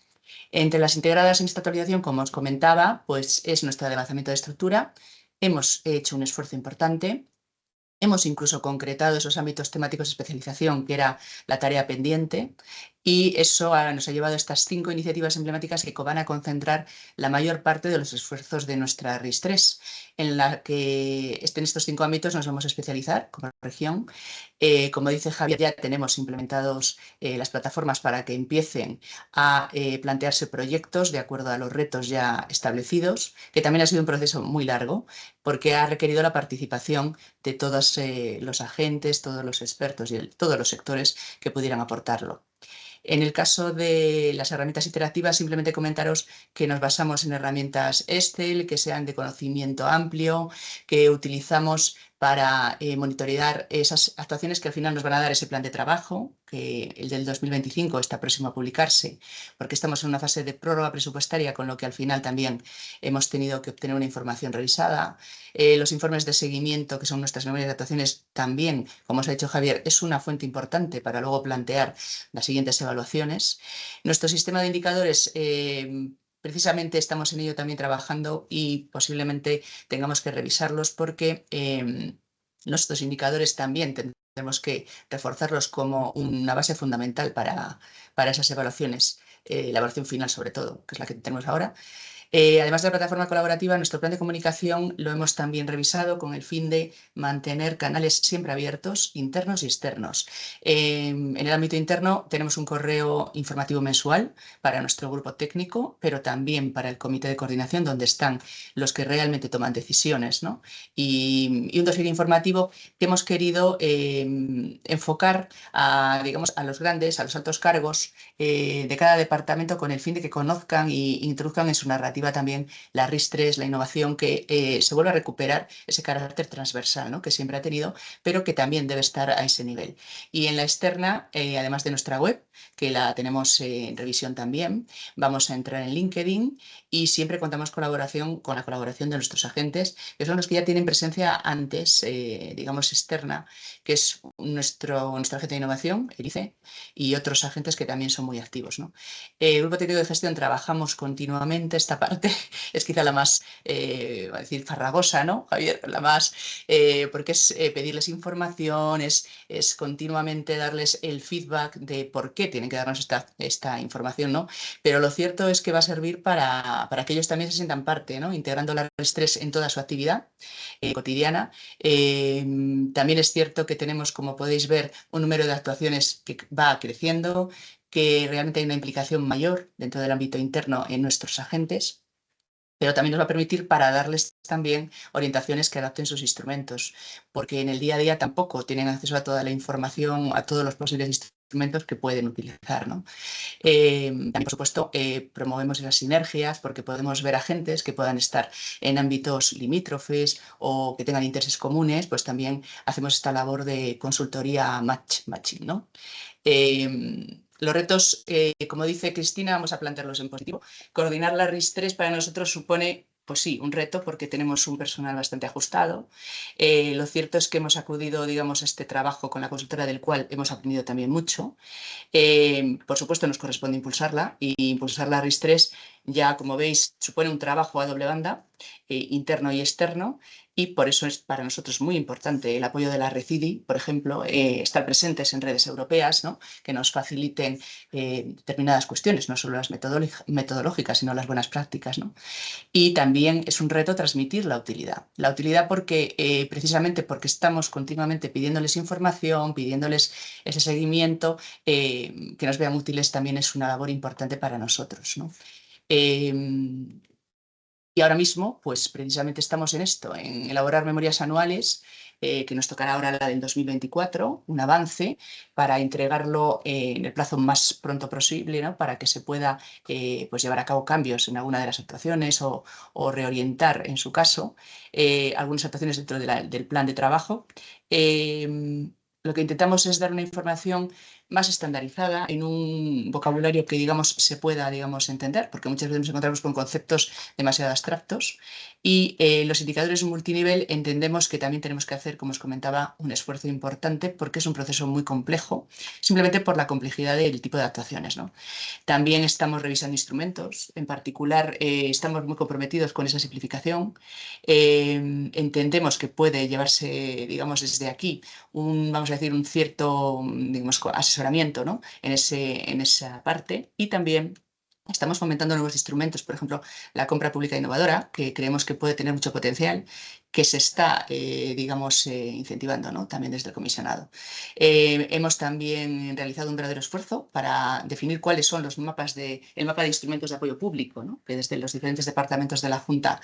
Entre las integradas en esta actualización, como os comentaba, pues es nuestro adelgazamiento de estructura. Hemos hecho un esfuerzo importante. Hemos incluso concretado esos ámbitos temáticos de especialización, que era la tarea pendiente, y eso nos ha llevado a estas 5 iniciativas emblemáticas que van a concentrar la mayor parte de los esfuerzos de nuestra RIS3, en la que en estos 5 ámbitos nos vamos a especializar como región. Como dice Javier, ya tenemos implementados las plataformas para que empiecen a plantearse proyectos de acuerdo a los retos ya establecidos, que también ha sido un proceso muy largo, porque ha requerido la participación de todos los agentes, todos los expertos y todos los sectores que pudieran aportarlo. En el caso de las herramientas interactivas, simplemente comentaros que nos basamos en herramientas Excel, que sean de conocimiento amplio, que utilizamos para monitorear esas actuaciones que al final nos van a dar ese plan de trabajo, que el del 2025 está próximo a publicarse, porque estamos en una fase de prórroga presupuestaria, con lo que al final también hemos tenido que obtener una información revisada. Los informes de seguimiento, que son nuestras memorias de actuaciones, también, como os ha dicho Javier, es una fuente importante para luego plantear las siguientes evaluaciones. Nuestro sistema de indicadores, precisamente estamos en ello también trabajando y posiblemente tengamos que revisarlos porque nuestros indicadores también tenemos que reforzarlos como una base fundamental para esas evaluaciones, la evaluación final sobre todo, que es la que tenemos ahora. Además de la plataforma colaborativa, nuestro plan de comunicación lo hemos también revisado con el fin de mantener canales siempre abiertos, internos y externos. En el ámbito interno tenemos un correo informativo mensual para nuestro grupo técnico, pero también para el comité de coordinación, donde están los que realmente toman decisiones, ¿no? Y un dossier informativo que hemos querido enfocar digamos, a los grandes, a los altos cargos de cada departamento con el fin de que conozcan e introduzcan en su narrativa también la RIS3, la innovación, que se vuelve a recuperar ese carácter transversal, ¿no? Que siempre ha tenido, pero que también debe estar a ese nivel. Y en la externa, además de nuestra web, que la tenemos en revisión también, vamos a entrar en LinkedIn y siempre contamos con la colaboración de nuestros agentes, que son los que ya tienen presencia antes, digamos, externa, que es nuestro agente de innovación, el ICE, y otros agentes que también son muy activos, ¿no? El Grupo Técnico de Gestión trabajamos continuamente parte es quizá la más, voy a decir, farragosa, ¿no, Javier? La más, porque es pedirles información, es continuamente darles el feedback de por qué tienen que darnos esta información, ¿no? Pero lo cierto es que va a servir para que ellos también se sientan parte, ¿no? Integrando la RIS3 en toda su actividad cotidiana. También es cierto que tenemos, como podéis ver, un número de actuaciones que va creciendo, que realmente hay una implicación mayor dentro del ámbito interno en nuestros agentes, pero también nos va a permitir para darles también orientaciones que adapten sus instrumentos, porque en el día a día tampoco tienen acceso a toda la información, a todos los posibles instrumentos que pueden utilizar, ¿no? También, por supuesto, promovemos esas sinergias porque podemos ver agentes que puedan estar en ámbitos limítrofes o que tengan intereses comunes, pues también hacemos esta labor de consultoría matching, ¿no? Los retos, como dice Cristina, vamos a plantearlos en positivo. Coordinar la RIS3 para nosotros supone, pues sí, un reto porque tenemos un personal bastante ajustado. Lo cierto es que hemos acudido, digamos, a este trabajo con la consultora del cual hemos aprendido también mucho. Por supuesto, nos corresponde impulsarla y impulsar la RIS3 ya, como veis, supone un trabajo a doble banda, interno y externo, y por eso es para nosotros muy importante el apoyo de la RECIDI, por ejemplo, estar presentes en redes europeas, ¿no? Que nos faciliten determinadas cuestiones, no solo las metodológicas, sino las buenas prácticas, ¿no? Y también es un reto transmitir la utilidad. La utilidad porque, precisamente porque estamos continuamente pidiéndoles información, pidiéndoles ese seguimiento, que nos vean útiles también es una labor importante para nosotros, ¿no? Y ahora mismo, pues precisamente estamos en esto, en elaborar memorias anuales, que nos tocará ahora la del 2024, un avance para entregarlo en el plazo más pronto posible, ¿no? Para que se pueda pues llevar a cabo cambios en alguna de las actuaciones o reorientar, en su caso, algunas actuaciones dentro del plan de trabajo. Lo que intentamos es dar una información más estandarizada en un vocabulario que, digamos, se pueda, digamos, entender, porque muchas veces nos encontramos con conceptos demasiado abstractos y los indicadores multinivel entendemos que también tenemos que hacer, como os comentaba, un esfuerzo importante porque es un proceso muy complejo, simplemente por la complejidad del tipo de actuaciones, ¿no? También estamos revisando instrumentos, en particular estamos muy comprometidos con esa simplificación. Entendemos que puede llevarse, digamos, desde aquí vamos a decir, un cierto, digamos, asesoramiento, ¿no? en esa parte, y también estamos fomentando nuevos instrumentos, por ejemplo, la compra pública innovadora, que creemos que puede tener mucho potencial, que se está, digamos, incentivando, ¿no? También desde el comisionado. Hemos también realizado un verdadero esfuerzo para definir cuáles son el mapa de instrumentos de apoyo público, ¿no? Que desde los diferentes departamentos de la Junta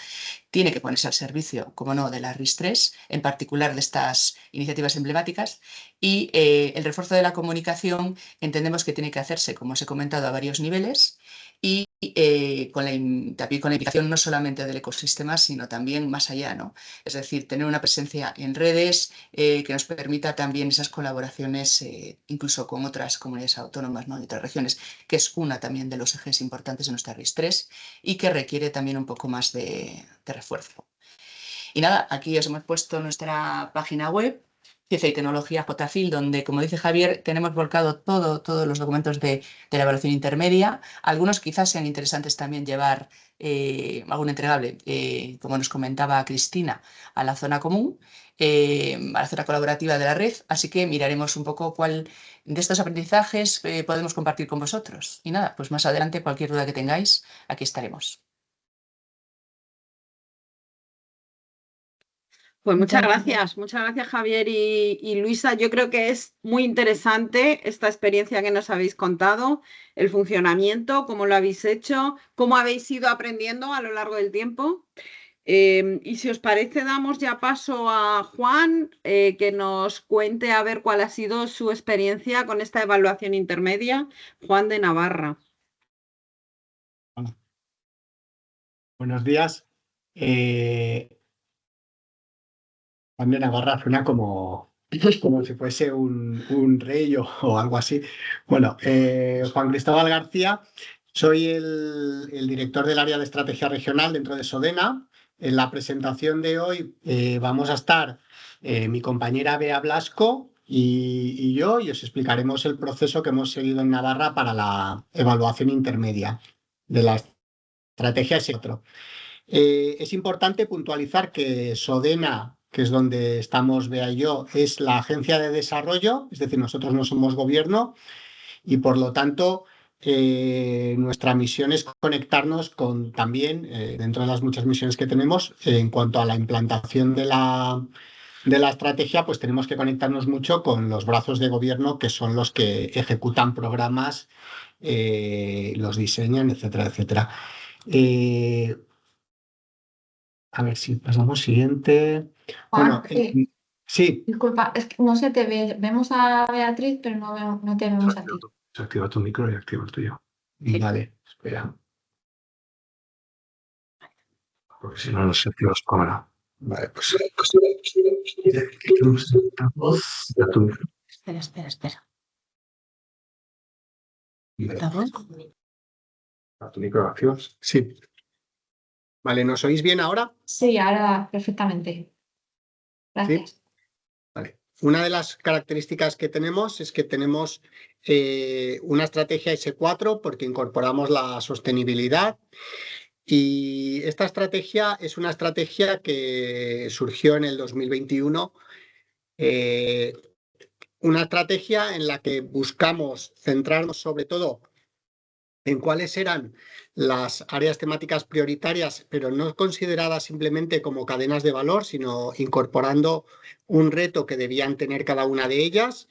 tiene que ponerse al servicio, como no, de la RIS3, en particular de estas iniciativas emblemáticas, y el refuerzo de la comunicación entendemos que tiene que hacerse, como os he comentado, a varios niveles, y también con la implicación no solamente del ecosistema, sino también más allá, ¿no? Es decir, tener una presencia en redes que nos permita también esas colaboraciones incluso con otras comunidades autónomas, ¿no? De otras regiones, que es una también de los ejes importantes de nuestra RIS3 y que requiere también un poco más de refuerzo. Y nada, aquí os hemos puesto nuestra página web, Ciencia y Tecnología JFIL, donde, como dice Javier, tenemos volcado todos los documentos de la evaluación intermedia. Algunos quizás sean interesantes también llevar algún entregable, como nos comentaba Cristina, a la zona común, a la zona colaborativa de la red. Así que miraremos un poco cuál de estos aprendizajes podemos compartir con vosotros. Y nada, pues más adelante, cualquier duda que tengáis, aquí estaremos. Pues muchas gracias Javier y Luisa. Yo creo que es muy interesante esta experiencia que nos habéis contado, el funcionamiento, cómo lo habéis hecho, cómo habéis ido aprendiendo a lo largo del tiempo. Y si os parece, damos ya paso a Juan, que nos cuente a ver cuál ha sido su experiencia con esta evaluación intermedia. Juan de Navarra. Buenos días. Juan de Navarra suena como si fuese un rey o algo así. Bueno, Juan Cristóbal García, soy el director del área de estrategia regional dentro de Sodena. En la presentación de hoy vamos a estar mi compañera Bea Blasco y yo, y os explicaremos el proceso que hemos seguido en Navarra para la evaluación intermedia de la estrategia es otro. Es importante puntualizar que SODENA, que es donde estamos Bea y yo, es la agencia de desarrollo, es decir, nosotros no somos gobierno y por lo tanto nuestra misión es conectarnos con también, dentro de las muchas misiones que tenemos, en cuanto a la implantación de la estrategia, pues tenemos que conectarnos mucho con los brazos de gobierno que son los que ejecutan programas, los diseñan, etcétera, etcétera. A ver si pasamos siguiente. Juan, Bueno, sí. disculpa, es que no se te ve. Vemos a Beatriz, pero no te vemos a ti. Se activa tu micro y activa el tuyo. Vale, espera. Porque si no, no se activa su cámara. Vale, pues. Espera. ¿Tu micro activas? Sí. Vale, ¿nos oís bien ahora? Sí, ahora perfectamente. Gracias. ¿Sí? Vale. Una de las características que tenemos es que tenemos una estrategia S4 porque incorporamos la sostenibilidad. Y esta estrategia es una estrategia que surgió en el 2021, una estrategia en la que buscamos centrarnos sobre todo en cuáles eran las áreas temáticas prioritarias, pero no consideradas simplemente como cadenas de valor, sino incorporando un reto que debían tener cada una de ellas,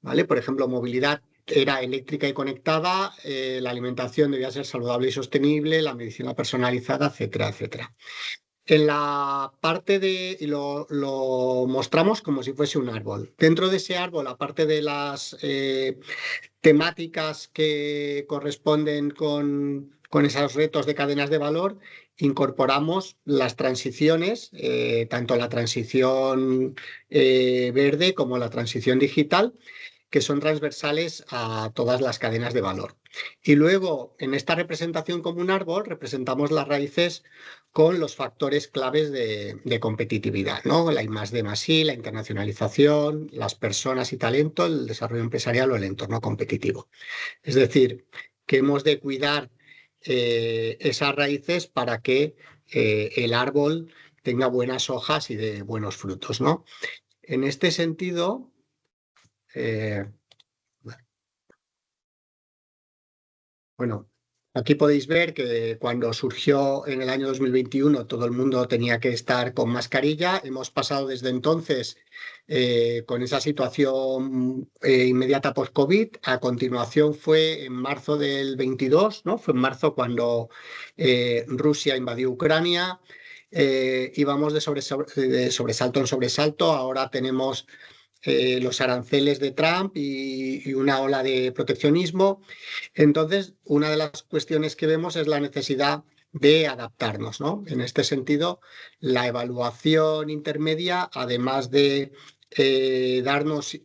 ¿vale? Por ejemplo, movilidad era eléctrica y conectada, la alimentación debía ser saludable y sostenible, la medicina personalizada, etcétera, etcétera. En la parte de, y lo mostramos como si fuese un árbol. Dentro de ese árbol, aparte de las temáticas que corresponden con esos retos de cadenas de valor, incorporamos las transiciones, tanto la transición verde como la transición digital, que son transversales a todas las cadenas de valor. Y luego, en esta representación como un árbol, representamos las raíces con los factores claves de competitividad, ¿no? La I+D+I, la internacionalización, las personas y talento, el desarrollo empresarial o el entorno competitivo. Es decir, que hemos de cuidar esas raíces para que el árbol tenga buenas hojas y de buenos frutos, ¿no? En este sentido, bueno, aquí podéis ver que cuando surgió en el año 2021 todo el mundo tenía que estar con mascarilla. Hemos pasado desde entonces con esa situación inmediata post-COVID. A continuación fue en marzo del 22, ¿no? Fue en marzo cuando Rusia invadió Ucrania. Íbamos de sobresalto en sobresalto. Ahora tenemos los aranceles de Trump y una ola de proteccionismo. Entonces, una de las cuestiones que vemos es la necesidad de adaptarnos, ¿no? En este sentido, la evaluación intermedia, además de darnos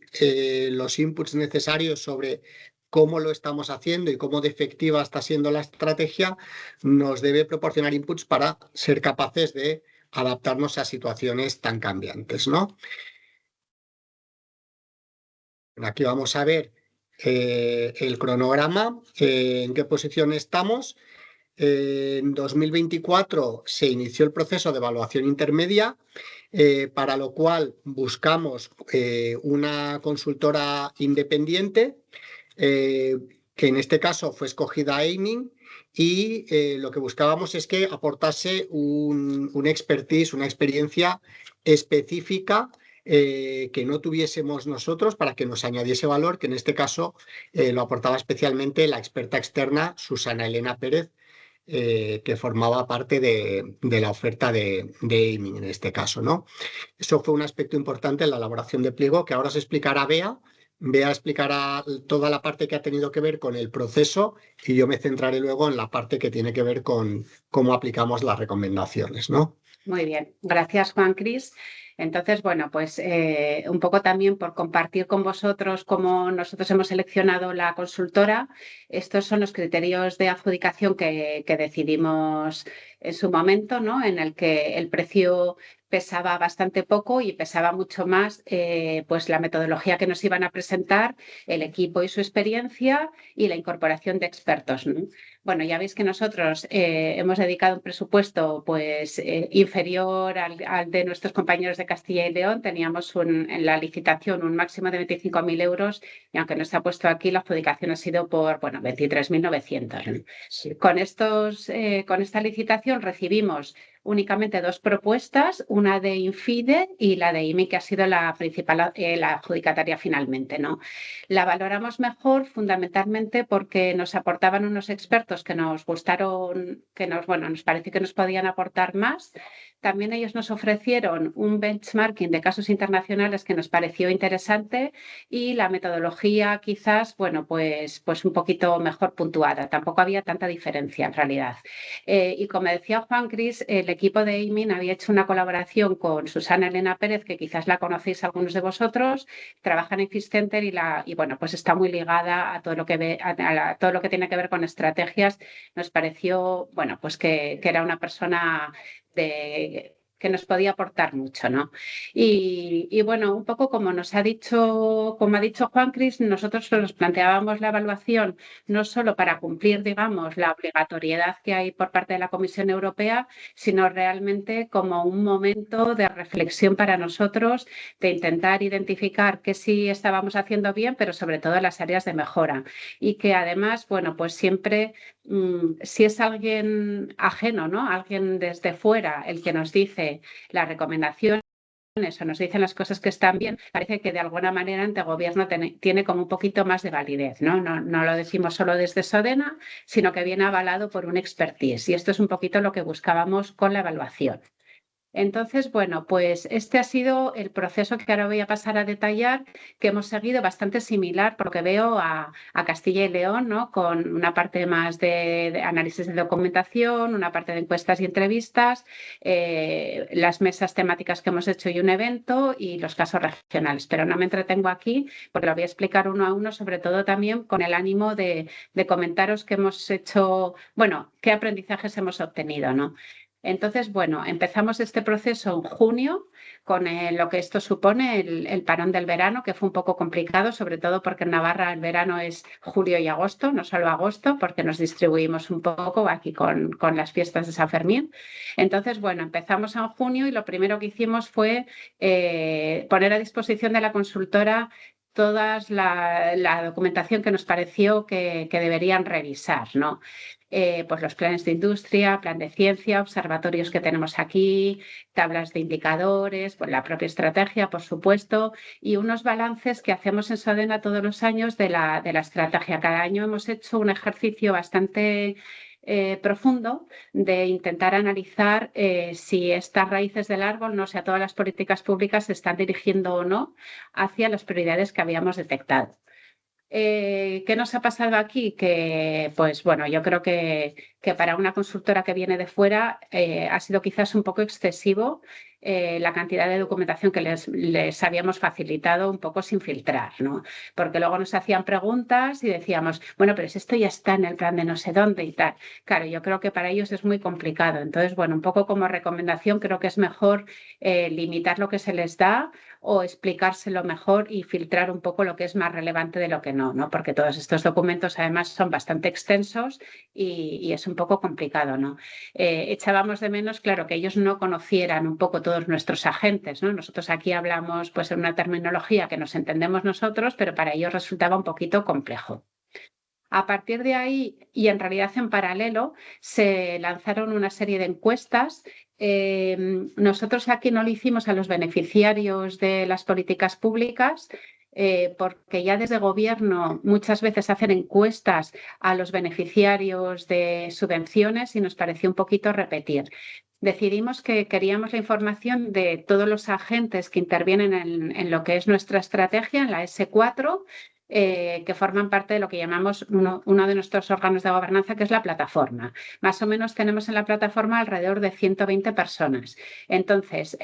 los inputs necesarios sobre cómo lo estamos haciendo y cómo de efectiva está siendo la estrategia, nos debe proporcionar inputs para ser capaces de adaptarnos a situaciones tan cambiantes, ¿no? Aquí vamos a ver el cronograma, en qué posición estamos. En 2024 se inició el proceso de evaluación intermedia, para lo cual buscamos una consultora independiente, que en este caso fue escogida Aiming, y lo que buscábamos es que aportase un expertise, una experiencia específica que no tuviésemos nosotros para que nos añadiese valor, que en este caso lo aportaba especialmente la experta externa Susana Elena Pérez, que formaba parte de la oferta de Aiming en este caso, ¿no? Eso fue un aspecto importante en la elaboración de pliego que ahora os explicará Bea. Bea explicará toda la parte que ha tenido que ver con el proceso y yo me centraré luego en la parte que tiene que ver con cómo aplicamos las recomendaciones, ¿no? Muy bien, gracias Juan Cris. Entonces, bueno, pues un poco también por compartir con vosotros cómo nosotros hemos seleccionado la consultora. Estos son los criterios de adjudicación que decidimos en su momento, ¿no? En el que el precio pesaba bastante poco y pesaba mucho más pues la metodología que nos iban a presentar, el equipo y su experiencia y la incorporación de expertos, ¿no? Bueno, ya veis que nosotros hemos dedicado un presupuesto pues inferior al de nuestros compañeros de Castilla y León. Teníamos en la licitación un máximo de 25.000 euros y aunque no se ha puesto aquí, la adjudicación ha sido por 23.900, ¿no? Con esta licitación recibimos únicamente 2 propuestas, una de Infide y la de IMI, que ha sido la principal, la adjudicataria finalmente, ¿no? La valoramos mejor fundamentalmente porque nos aportaban unos expertos que nos gustaron, nos parece que nos podían aportar más. También ellos nos ofrecieron un benchmarking de casos internacionales que nos pareció interesante y la metodología quizás, pues un poquito mejor puntuada. Tampoco había tanta diferencia en realidad. Y como decía Juan Cris, el equipo de IMIN había hecho una colaboración con Susana Elena Pérez, que quizás la conocéis algunos de vosotros, trabaja en IFIS-Center y pues está muy ligada a todo lo que todo lo que tiene que ver con estrategias. Nos pareció, pues que era una persona que nos podía aportar mucho, ¿no? Y bueno, un poco como ha dicho Juan Cris, nosotros nos planteábamos la evaluación no solo para cumplir, digamos, la obligatoriedad que hay por parte de la Comisión Europea, sino realmente como un momento de reflexión para nosotros, de intentar identificar qué sí estábamos haciendo bien, pero sobre todo las áreas de mejora. Y que además, pues siempre, si es alguien ajeno, ¿no? Alguien desde fuera el que nos dice la recomendación, o nos dicen las cosas que están bien, parece que de alguna manera ante gobierno tiene como un poquito más de validez, ¿no? No lo decimos solo desde Sodena, sino que viene avalado por un expertise. Y esto es un poquito lo que buscábamos con la evaluación. Entonces, pues este ha sido el proceso que ahora voy a pasar a detallar, que hemos seguido bastante similar, porque veo a Castilla y León, ¿no? Con una parte más de análisis de documentación, una parte de encuestas y entrevistas, las mesas temáticas que hemos hecho y un evento y los casos regionales. Pero no me entretengo aquí porque lo voy a explicar uno a uno, sobre todo también con el ánimo de comentaros qué hemos hecho, qué aprendizajes hemos obtenido, ¿no? Entonces, empezamos este proceso en junio con lo que esto supone, el parón del verano, que fue un poco complicado, sobre todo porque en Navarra el verano es julio y agosto, no solo agosto, porque nos distribuimos un poco aquí con las fiestas de San Fermín. Entonces, empezamos en junio y lo primero que hicimos fue poner a disposición de la consultora toda la documentación que nos pareció que deberían revisar, ¿no? Pues los planes de industria, plan de ciencia, observatorios que tenemos aquí, tablas de indicadores, pues la propia estrategia, por supuesto, y unos balances que hacemos en Sodena todos los años de la estrategia. Cada año hemos hecho un ejercicio bastante profundo de intentar analizar si estas raíces del árbol, no sé, a todas las políticas públicas se están dirigiendo o no hacia las prioridades que habíamos detectado. ¿Qué nos ha pasado aquí? Que, yo creo que para una consultora que viene de fuera ha sido quizás un poco excesivo la cantidad de documentación que les habíamos facilitado un poco sin filtrar, ¿no? Porque luego nos hacían preguntas y decíamos, pero si esto ya está en el plan de no sé dónde y tal. Claro, yo creo que para ellos es muy complicado. Entonces, un poco como recomendación creo que es mejor limitar lo que se les da o explicárselo mejor y filtrar un poco lo que es más relevante de lo que no, ¿no? Porque todos estos documentos además son bastante extensos y es un poco complicado, ¿no? Echábamos de menos, claro, que ellos no conocieran un poco todos nuestros agentes, ¿no? Nosotros aquí hablamos pues en una terminología que nos entendemos nosotros, pero para ellos resultaba un poquito complejo. A partir de ahí, y en realidad en paralelo, se lanzaron una serie de encuestas. Nosotros aquí no lo hicimos a los beneficiarios de las políticas públicas, porque ya desde gobierno muchas veces hacen encuestas a los beneficiarios de subvenciones y nos pareció un poquito repetir. Decidimos que queríamos la información de todos los agentes que intervienen en lo que es nuestra estrategia, en la S4, que forman parte de lo que llamamos uno de nuestros órganos de gobernanza, que es la plataforma. Más o menos tenemos en la plataforma alrededor de 120 personas. Entonces,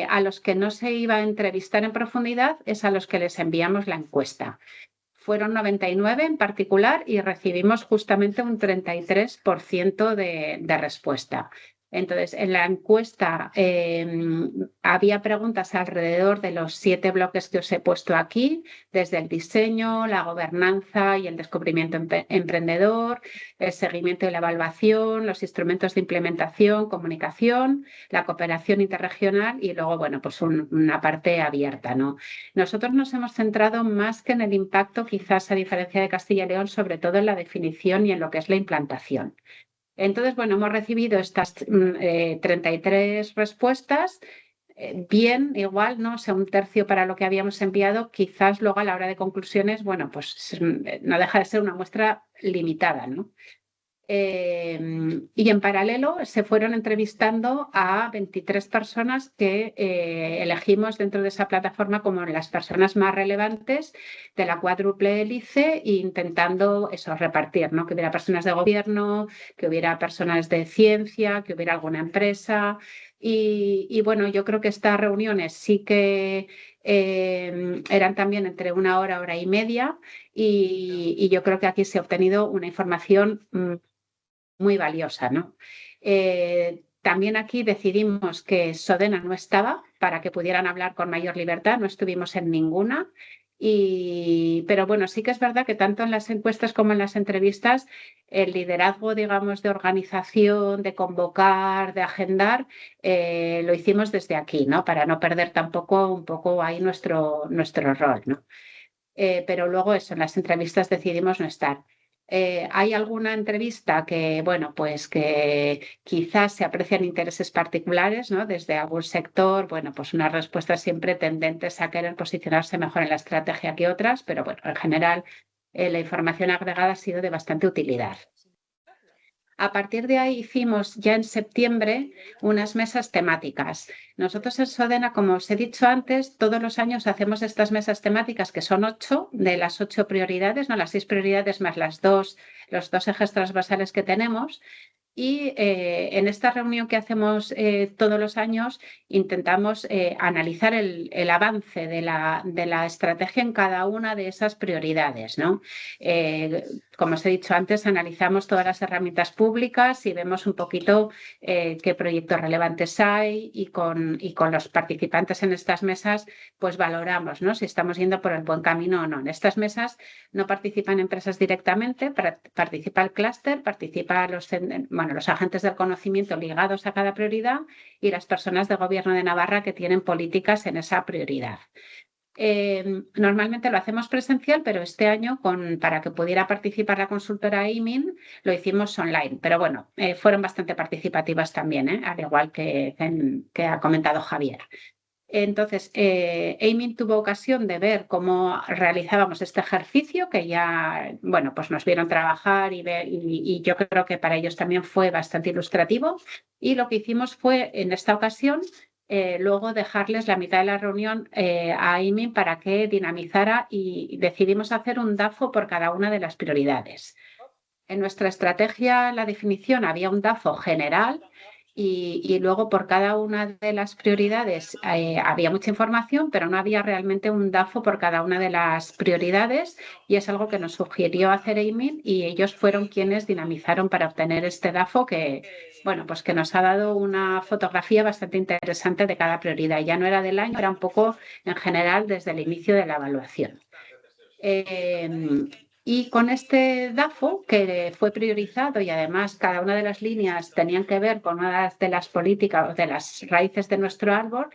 a los que no se iba a entrevistar en profundidad es a los que les enviamos la encuesta. Fueron 99 en particular y recibimos justamente un 33% de respuesta. Entonces, en la encuesta había preguntas alrededor de los 7 bloques que os he puesto aquí, desde el diseño, la gobernanza y el descubrimiento emprendedor, el seguimiento y la evaluación, los instrumentos de implementación, comunicación, la cooperación interregional y luego, bueno, pues una parte abierta, ¿no? Nosotros nos hemos centrado más que en el impacto, quizás a diferencia de Castilla y León, sobre todo en la definición y en lo que es la implantación. Entonces, bueno, hemos recibido estas 33 respuestas, bien, igual, ¿no? O sea, 1/3 para lo que habíamos enviado, quizás luego a la hora de conclusiones, bueno, pues no deja de ser una muestra limitada, ¿no? Y en paralelo se fueron entrevistando a 23 personas que elegimos dentro de esa plataforma como las personas más relevantes de la cuádruple hélice, intentando eso, repartir, ¿no? Que hubiera personas de gobierno, que hubiera personas de ciencia, que hubiera alguna empresa. Y bueno, yo creo que estas reuniones sí que eran también entre 1 hora, hora y media, y yo creo que aquí se ha obtenido una información muy valiosa, ¿no? También aquí decidimos que Sodena no estaba para que pudieran hablar con mayor libertad, no estuvimos en ninguna. Pero bueno, sí que es verdad que tanto en las encuestas como en las entrevistas, el liderazgo, digamos, de organización, de convocar, de agendar, lo hicimos desde aquí, ¿no? Para no perder tampoco un poco ahí nuestro rol, ¿no? Pero luego eso, en las entrevistas decidimos no estar. Hay alguna entrevista que, bueno, pues que quizás se aprecian intereses particulares, ¿no? Desde algún sector, bueno, pues unas respuestas siempre tendentes a querer posicionarse mejor en la estrategia que otras, pero bueno, en general la información agregada ha sido de bastante utilidad. A partir de ahí hicimos ya en septiembre unas mesas temáticas. Nosotros en Sodena, como os he dicho antes, todos los años hacemos estas mesas temáticas, que son 8 de las 8 prioridades, no las 6 prioridades más los 2 ejes transversales que tenemos. Y en esta reunión que hacemos todos los años intentamos analizar el avance de la estrategia en cada una de esas prioridades, ¿no? Como os he dicho antes, analizamos todas las herramientas públicas y vemos un poquito qué proyectos relevantes hay, y con los participantes en estas mesas pues valoramos, ¿no? Si estamos yendo por el buen camino o no. En estas mesas no participan empresas directamente, participa el clúster, participan los agentes del conocimiento ligados a cada prioridad y las personas de Gobierno de Navarra que tienen políticas en esa prioridad. Normalmente lo hacemos presencial, pero este año, para que pudiera participar la consultora Aimin, lo hicimos online. Pero bueno, fueron bastante participativas también, al igual que ha comentado Javier. Entonces, Aimin tuvo ocasión de ver cómo realizábamos este ejercicio, que ya, bueno, pues nos vieron trabajar y yo creo que para ellos también fue bastante ilustrativo. Y lo que hicimos fue, en esta ocasión, luego dejarles la mitad de la reunión a Aimin para que dinamizara, y decidimos hacer un DAFO por cada una de las prioridades. En nuestra estrategia, la definición, había un DAFO general. Y luego por cada una de las prioridades había mucha información, pero no había realmente un DAFO por cada una de las prioridades, y es algo que nos sugirió hacer Aimin, y ellos fueron quienes dinamizaron para obtener este DAFO que, bueno, pues que nos ha dado una fotografía bastante interesante de cada prioridad. Ya no era del año, era un poco en general desde el inicio de la evaluación. Y con este DAFO, que fue priorizado, y además cada una de las líneas tenían que ver con una de las políticas o de las raíces de nuestro árbol,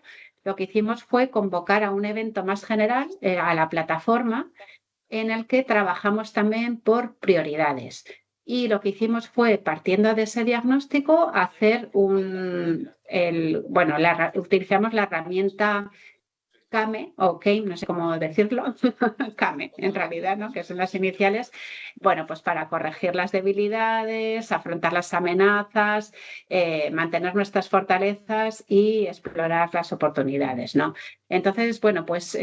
lo que hicimos fue convocar a un evento más general, a la plataforma, en el que trabajamos también por prioridades. Y lo que hicimos fue, partiendo de ese diagnóstico, hacer utilizamos la herramienta CAME o CAME, no sé cómo decirlo, CAME en realidad, ¿no? Que son las iniciales, bueno, pues para corregir las debilidades, afrontar las amenazas, mantener nuestras fortalezas y explorar las oportunidades, ¿no? Entonces, bueno, pues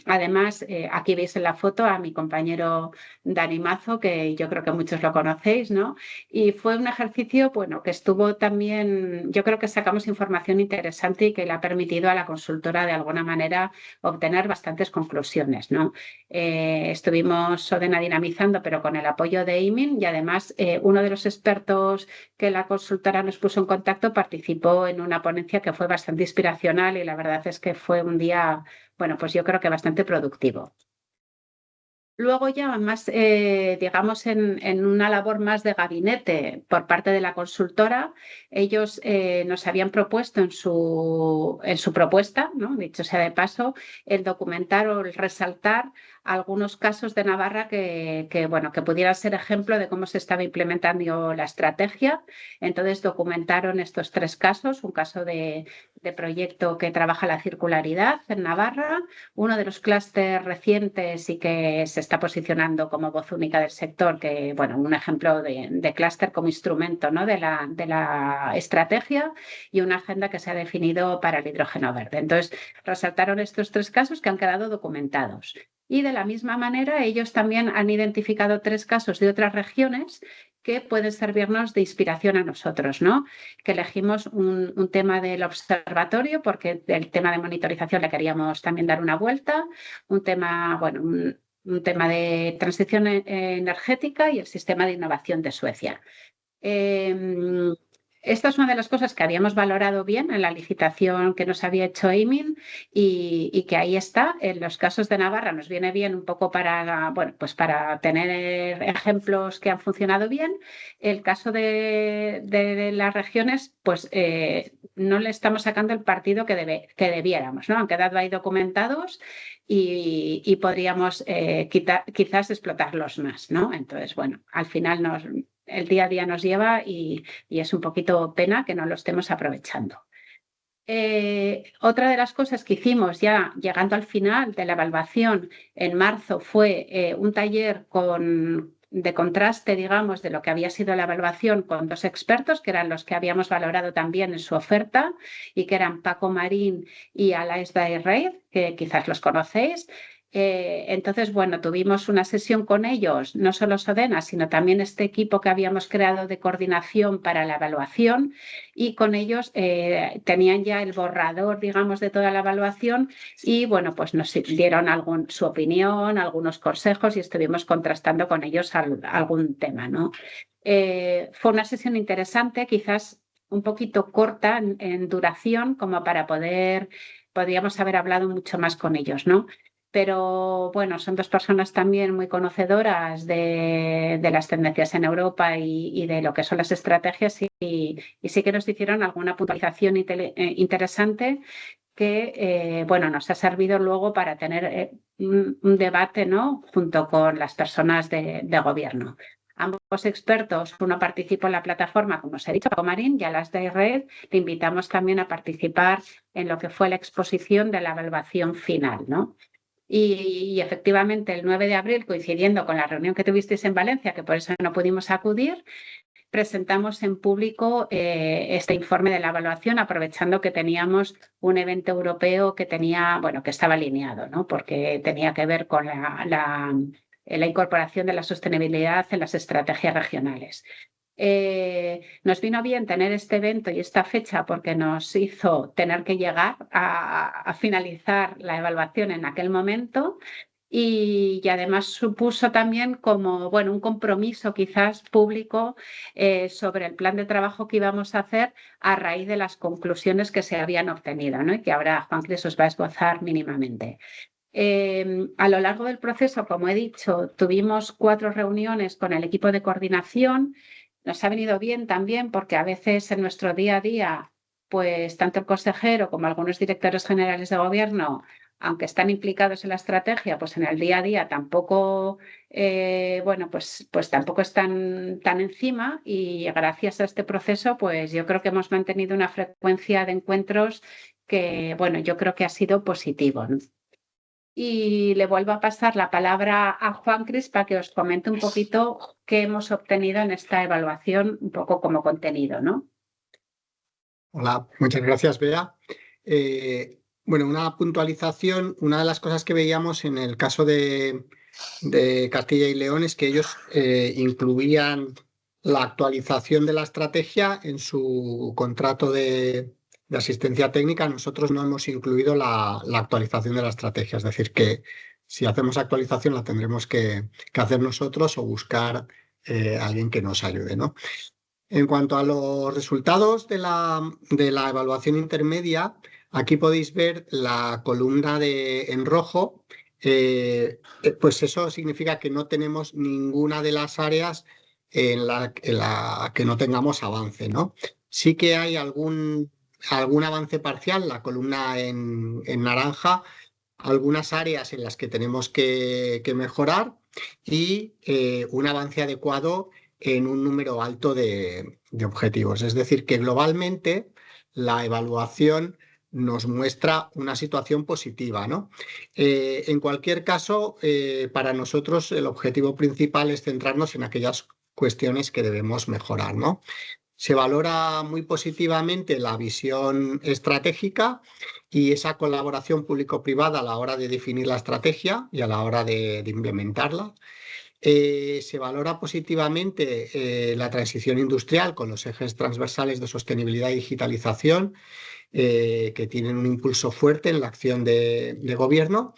además, aquí veis en la foto a mi compañero Dani Mazo, que yo creo que muchos lo conocéis, ¿no? Y fue un ejercicio, bueno, que estuvo también, yo creo que sacamos información interesante y que le ha permitido a la consultora de alguna manera obtener bastantes conclusiones, ¿no? Estuvimos Sodena dinamizando, pero con el apoyo de Emin, y además uno de los expertos que la consultora nos puso en contacto participó en una ponencia que fue bastante inspiracional y la verdad es que fue un día, bueno, pues yo creo que bastante productivo. Luego ya más, digamos, en una labor más de gabinete por parte de la consultora, ellos nos habían propuesto en su propuesta, ¿no? Dicho sea de paso, el documentar o el resaltar algunos casos de Navarra que pudieran ser ejemplo de cómo se estaba implementando la estrategia. Entonces documentaron estos 3 casos, un caso de proyecto que trabaja la circularidad en Navarra, uno de los clústeres recientes y que se está posicionando como voz única del sector, que, bueno, un ejemplo de clúster como instrumento, ¿no? de la estrategia, y una agenda que se ha definido para el hidrógeno verde. Entonces, resaltaron estos 3 casos que han quedado documentados. Y de la misma manera, ellos también han identificado 3 casos de otras regiones que pueden servirnos de inspiración a nosotros, ¿no? Que elegimos un tema del observatorio porque el tema de monitorización le queríamos también dar una vuelta, un tema, bueno, un tema de transición energética y el sistema de innovación de Suecia. Esta es una de las cosas que habíamos valorado bien en la licitación que nos había hecho Emin y que ahí está. En los casos de Navarra nos viene bien un poco para, bueno, pues para tener ejemplos que han funcionado bien. El caso de las regiones, pues no le estamos sacando el partido que debiéramos, ¿no? Han quedado ahí documentados y podríamos quizás explotarlos más, ¿no? Entonces, bueno, al final el día a día nos lleva y es un poquito pena que no lo estemos aprovechando. Otra de las cosas que hicimos ya llegando al final de la evaluación en marzo fue un taller de contraste, digamos, de lo que había sido la evaluación con 2 expertos, que eran los que habíamos valorado también en su oferta y que eran Paco Marín y Alain Dairreid, que quizás los conocéis. Entonces, bueno, tuvimos una sesión con ellos, no solo Sodena, sino también este equipo que habíamos creado de coordinación para la evaluación, y con ellos tenían ya el borrador, digamos, de toda la evaluación y, bueno, pues nos dieron su opinión, algunos consejos y estuvimos contrastando con ellos algún tema, ¿no? Fue una sesión interesante, quizás un poquito corta en duración, como para podríamos haber hablado mucho más con ellos, ¿no? Pero bueno, son 2 personas también muy conocedoras de las tendencias en Europa y de lo que son las estrategias y sí que nos hicieron alguna puntualización interesante que bueno, nos ha servido luego para tener un debate, ¿no? Junto con las personas de gobierno. Ambos expertos, uno participó en la plataforma, como os he dicho, Paco Marín, y a las de Red le invitamos también a participar en lo que fue la exposición de la evaluación final, ¿no? Y efectivamente el 9 de abril, coincidiendo con la reunión que tuvisteis en Valencia, que por eso no pudimos acudir, presentamos en público este informe de la evaluación, aprovechando que teníamos un evento europeo que estaba alineado, ¿no? Porque tenía que ver con la incorporación de la sostenibilidad en las estrategias regionales. Nos vino bien tener este evento y esta fecha porque nos hizo tener que llegar a finalizar la evaluación en aquel momento y además supuso también como, bueno, un compromiso quizás público sobre el plan de trabajo que íbamos a hacer a raíz de las conclusiones que se habían obtenido, ¿no? Y que ahora Juan Cris os va a esbozar mínimamente. A lo largo del proceso, como he dicho, tuvimos 4 reuniones con el equipo de coordinación. Nos ha venido bien también porque a veces en nuestro día a día, pues tanto el consejero como algunos directores generales de gobierno, aunque están implicados en la estrategia, pues en el día a día tampoco, pues tampoco están tan encima, y gracias a este proceso, pues yo creo que hemos mantenido una frecuencia de encuentros que, bueno, yo creo que ha sido positivo, ¿no? Y le vuelvo a pasar la palabra a Juan Cris para que os comente un poquito qué hemos obtenido en esta evaluación, un poco como contenido, ¿no? Hola, muchas gracias, Bea. Bueno, una puntualización, una de las cosas que veíamos en el caso de Castilla y León es que ellos incluían la actualización de la estrategia en su contrato de asistencia técnica. Nosotros no hemos incluido la actualización de la estrategia, es decir, que si hacemos actualización la tendremos que hacer nosotros o buscar a alguien que nos ayude, ¿no? En cuanto a los resultados de la evaluación intermedia, aquí podéis ver la columna en rojo. Pues eso significa que no tenemos ninguna de las áreas en la que no tengamos avance, ¿no? Sí que hay algún avance parcial, la columna en naranja, algunas áreas en las que tenemos que mejorar y un avance adecuado en un número alto de objetivos. Es decir, que globalmente la evaluación nos muestra una situación positiva, ¿no? En cualquier caso, para nosotros el objetivo principal es centrarnos en aquellas cuestiones que debemos mejorar, ¿no? Se valora muy positivamente la visión estratégica y esa colaboración público-privada a la hora de definir la estrategia y a la hora de implementarla. Se valora positivamente la transición industrial con los ejes transversales de sostenibilidad y digitalización, que tienen un impulso fuerte en la acción de gobierno,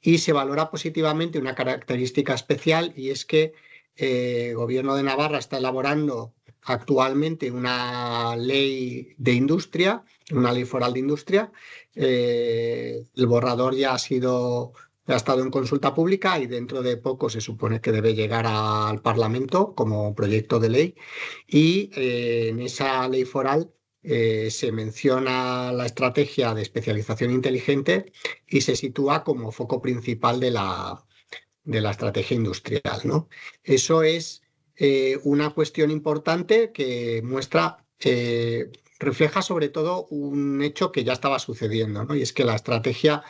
y se valora positivamente una característica especial, y es que el Gobierno de Navarra está elaborando actualmente una ley de industria, una ley foral de industria. El borrador ya ha estado en consulta pública y dentro de poco se supone que debe llegar al Parlamento como proyecto de ley, y en esa ley foral se menciona la estrategia de especialización inteligente y se sitúa como foco principal de la estrategia industrial, ¿no? Eso es una cuestión importante que refleja sobre todo un hecho que ya estaba sucediendo, ¿no? Y es que la estrategia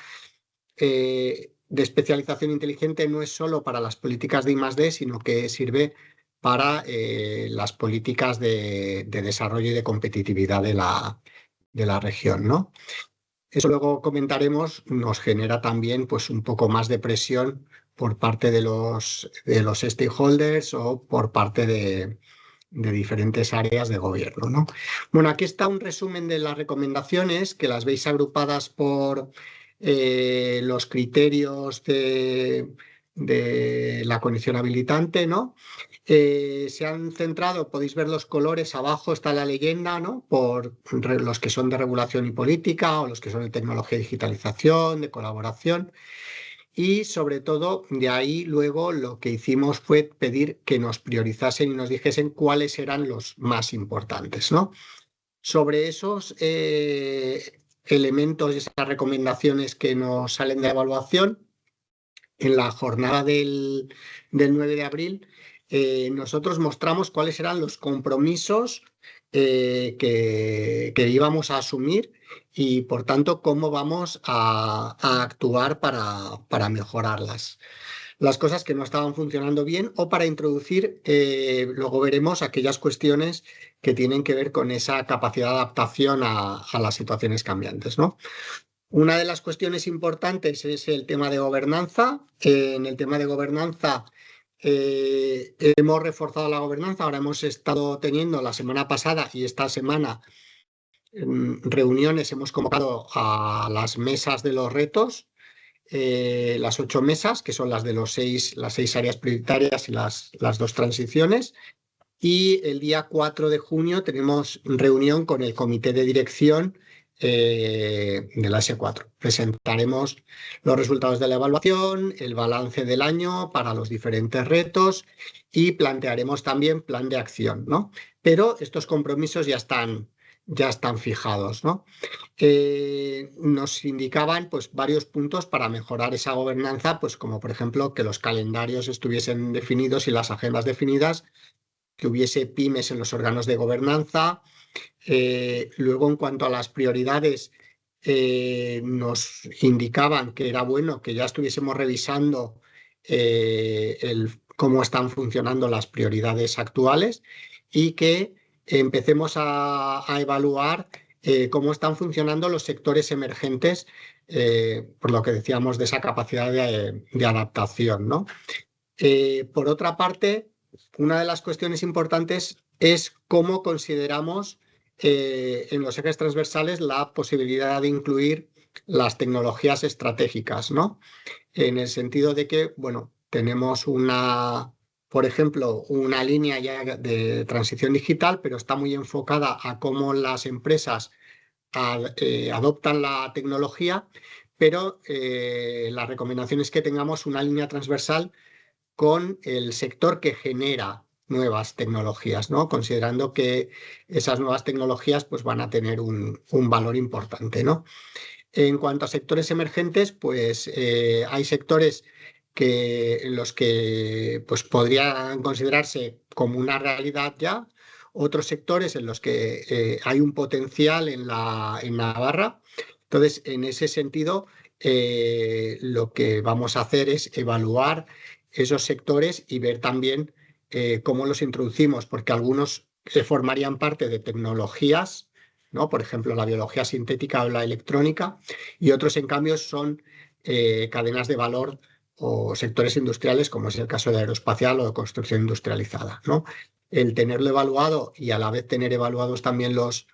de especialización inteligente no es solo para las políticas de I+D, sino que sirve para las políticas de desarrollo y de competitividad de la región, ¿no? Eso luego comentaremos, nos genera también pues, un poco más de presión por parte de los stakeholders o por parte de diferentes áreas de gobierno, ¿no? Bueno, aquí está un resumen de las recomendaciones, que las veis agrupadas por los criterios de la condición habilitante, ¿no? Se han centrado, podéis ver los colores, abajo está la leyenda, ¿no? Por los que son de regulación y política o los que son de tecnología y digitalización, de colaboración. Y sobre todo, de ahí luego lo que hicimos fue pedir que nos priorizasen y nos dijesen cuáles eran los más importantes, ¿no? Sobre esos elementos y esas recomendaciones que nos salen de evaluación, en la jornada del 9 de abril, nosotros mostramos cuáles eran los compromisos que íbamos a asumir y, por tanto, cómo vamos a actuar para mejorarlas. Las cosas que no estaban funcionando bien o para introducir, luego veremos aquellas cuestiones que tienen que ver con esa capacidad de adaptación a las situaciones cambiantes, ¿no? Una de las cuestiones importantes es el tema de gobernanza. En el tema de gobernanza hemos reforzado la gobernanza. Ahora hemos estado teniendo la semana pasada y esta semana reuniones, hemos convocado a las mesas de los retos, las 8 mesas, que son las de las 6 áreas prioritarias y las 2 transiciones. Y el día 4 de junio tenemos reunión con el comité de dirección de la S4. Presentaremos los resultados de la evaluación, el balance del año para los diferentes retos y plantearemos también plan de acción, ¿no? Pero estos compromisos ya están fijados, ¿no? Nos indicaban pues, varios puntos para mejorar esa gobernanza, pues, como por ejemplo que los calendarios estuviesen definidos y las agendas definidas, que hubiese pymes en los órganos de gobernanza. Luego, en cuanto a las prioridades, nos indicaban que era bueno que ya estuviésemos revisando cómo están funcionando las prioridades actuales y que empecemos a evaluar cómo están funcionando los sectores emergentes, por lo que decíamos de esa capacidad de adaptación, ¿no? Por otra parte, una de las cuestiones importantes es cómo consideramos en los ejes transversales la posibilidad de incluir las tecnologías estratégicas, ¿no? En el sentido de que, bueno, tenemos por ejemplo, una línea ya de transición digital, pero está muy enfocada a cómo las empresas adoptan la tecnología, pero la recomendación es que tengamos una línea transversal con el sector que genera nuevas tecnologías, ¿no? Considerando que esas nuevas tecnologías pues, van a tener un valor importante, ¿no? En cuanto a sectores emergentes, pues hay sectores en los que pues, podrían considerarse como una realidad ya, otros sectores en los que hay un potencial en Navarra. Entonces, en ese sentido, lo que vamos a hacer es evaluar esos sectores y ver también cómo los introducimos, porque algunos formarían parte de tecnologías, ¿no? Por ejemplo, la biología sintética o la electrónica, y otros, en cambio, son cadenas de valor o sectores industriales, como es el caso de aeroespacial o de construcción industrializada, ¿no? El tenerlo evaluado y a la vez tener evaluados también los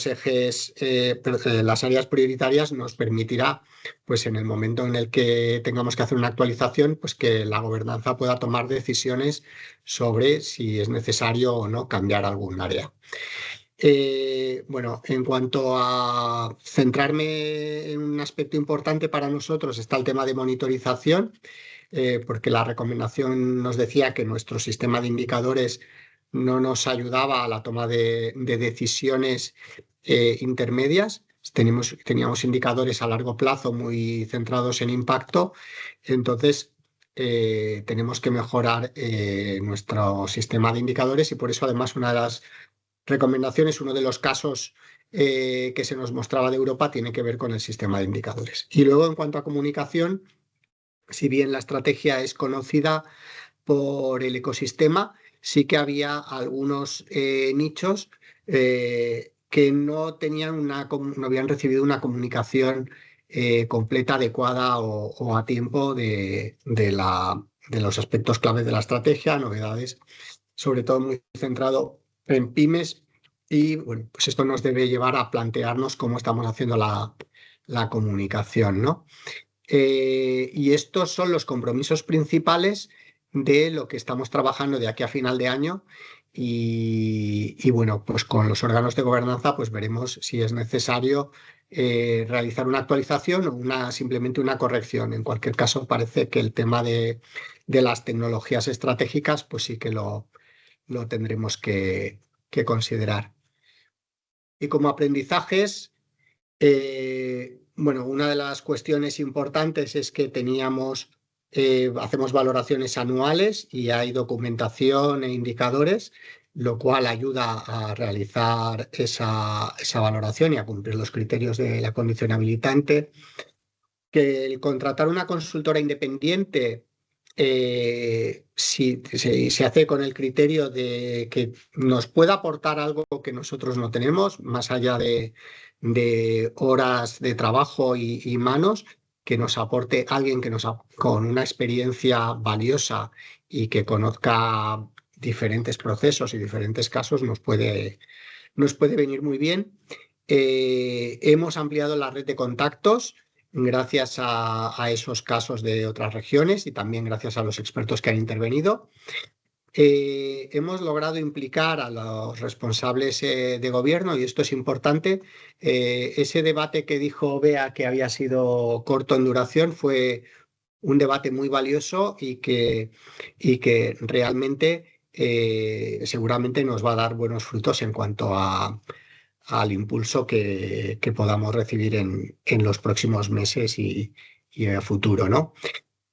ejes, las áreas prioritarias, nos permitirá, pues en el momento en el que tengamos que hacer una actualización, pues que la gobernanza pueda tomar decisiones sobre si es necesario o no cambiar algún área. Bueno, en cuanto a centrarme en un aspecto importante para nosotros, está el tema de monitorización, porque la recomendación nos decía que nuestro sistema de indicadores no nos ayudaba a la toma de decisiones intermedias. Teníamos indicadores a largo plazo muy centrados en impacto, entonces tenemos que mejorar nuestro sistema de indicadores, y por eso además una de las recomendaciones, uno de los casos que se nos mostraba de Europa, tiene que ver con el sistema de indicadores. Y luego, en cuanto a comunicación, si bien la estrategia es conocida por el ecosistema, sí que había algunos nichos que no habían recibido una comunicación completa, adecuada o a tiempo de los aspectos claves de la estrategia, novedades, sobre todo muy centrado en pymes, y bueno, pues esto nos debe llevar a plantearnos cómo estamos haciendo la comunicación, ¿no? Y estos son los compromisos principales de lo que estamos trabajando de aquí a final de año, y bueno, pues con los órganos de gobernanza pues veremos si es necesario realizar una actualización o simplemente una corrección. En cualquier caso, parece que el tema de las tecnologías estratégicas pues sí que lo tendremos que considerar. Y como aprendizajes, bueno, una de las cuestiones importantes es que hacemos valoraciones anuales y hay documentación e indicadores, lo cual ayuda a realizar esa valoración y a cumplir los criterios de la condición habilitante. Que el contratar una consultora independiente, si se hace con el criterio de que nos pueda aportar algo que nosotros no tenemos, más allá de horas de trabajo y manos, que nos aporte alguien con una experiencia valiosa y que conozca diferentes procesos y diferentes casos, nos puede venir muy bien. Hemos ampliado la red de contactos gracias a esos casos de otras regiones y también gracias a los expertos que han intervenido. Hemos logrado implicar a los responsables de gobierno, y esto es importante. Ese debate que dijo Bea que había sido corto en duración fue un debate muy valioso y que realmente seguramente nos va a dar buenos frutos en cuanto al impulso que podamos recibir en los próximos meses y a futuro, ¿no?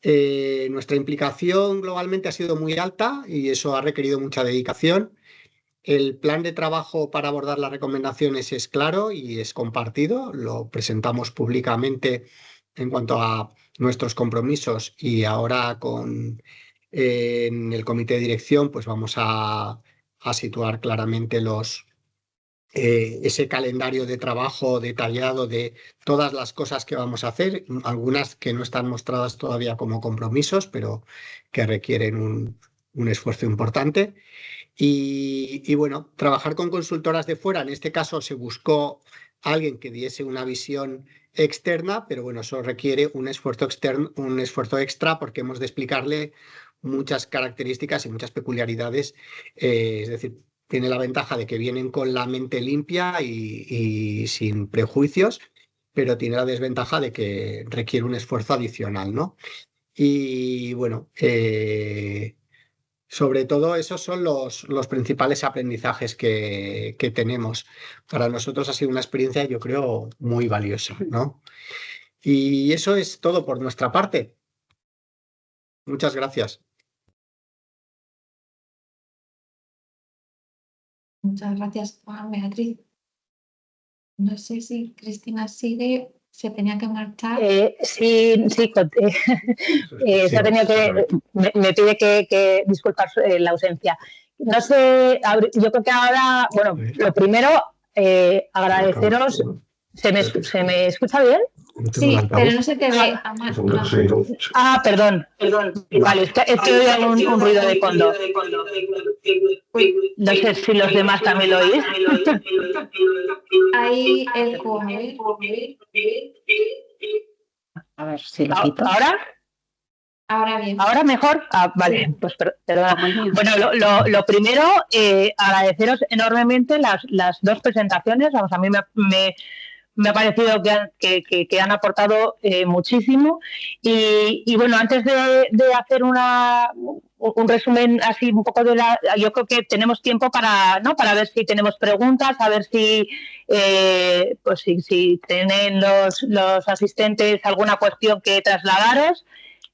Nuestra implicación globalmente ha sido muy alta y eso ha requerido mucha dedicación. El plan de trabajo para abordar las recomendaciones es claro y es compartido. Lo presentamos públicamente en cuanto a nuestros compromisos, y ahora en el comité de dirección pues vamos a situar claramente los ese calendario de trabajo detallado de todas las cosas que vamos a hacer, algunas que no están mostradas todavía como compromisos, pero que requieren un esfuerzo importante. Y bueno, trabajar con consultoras de fuera, en este caso se buscó alguien que diese una visión externa, pero bueno, eso requiere un esfuerzo externo, un esfuerzo extra, porque hemos de explicarle muchas características y muchas peculiaridades. Es decir, tiene la ventaja de que vienen con la mente limpia y sin prejuicios, pero tiene la desventaja de que requiere un esfuerzo adicional, ¿no? Y bueno, sobre todo esos son los principales aprendizajes que tenemos. Para nosotros ha sido una experiencia, yo creo, muy valiosa, ¿no? Y eso es todo por nuestra parte. Muchas gracias. Muchas gracias, Juan, Beatriz. No sé si Cristina sigue, se tenía que marchar. Sí, se ha tenido que, me pide que disculpar la ausencia. No sé, yo creo que ahora, bueno, lo primero, agradeceros. ¿Se me escucha bien? Sí, pero no se te ve. Perdón. Vale, es que oigo un ruido de fondo. No sé si los demás también lo oís. Ahí eco. A ver si lo quito. ¿Ahora? Ahora bien. ¿Ahora mejor? Vale, pues perdona. Bueno, lo primero, agradeceros enormemente las dos presentaciones. Vamos, a mí me ha parecido que han aportado muchísimo. Y bueno, antes de hacer un resumen así un poco yo creo que tenemos tiempo para ver si tenemos preguntas, a ver si pues si tienen los asistentes alguna cuestión que trasladaros.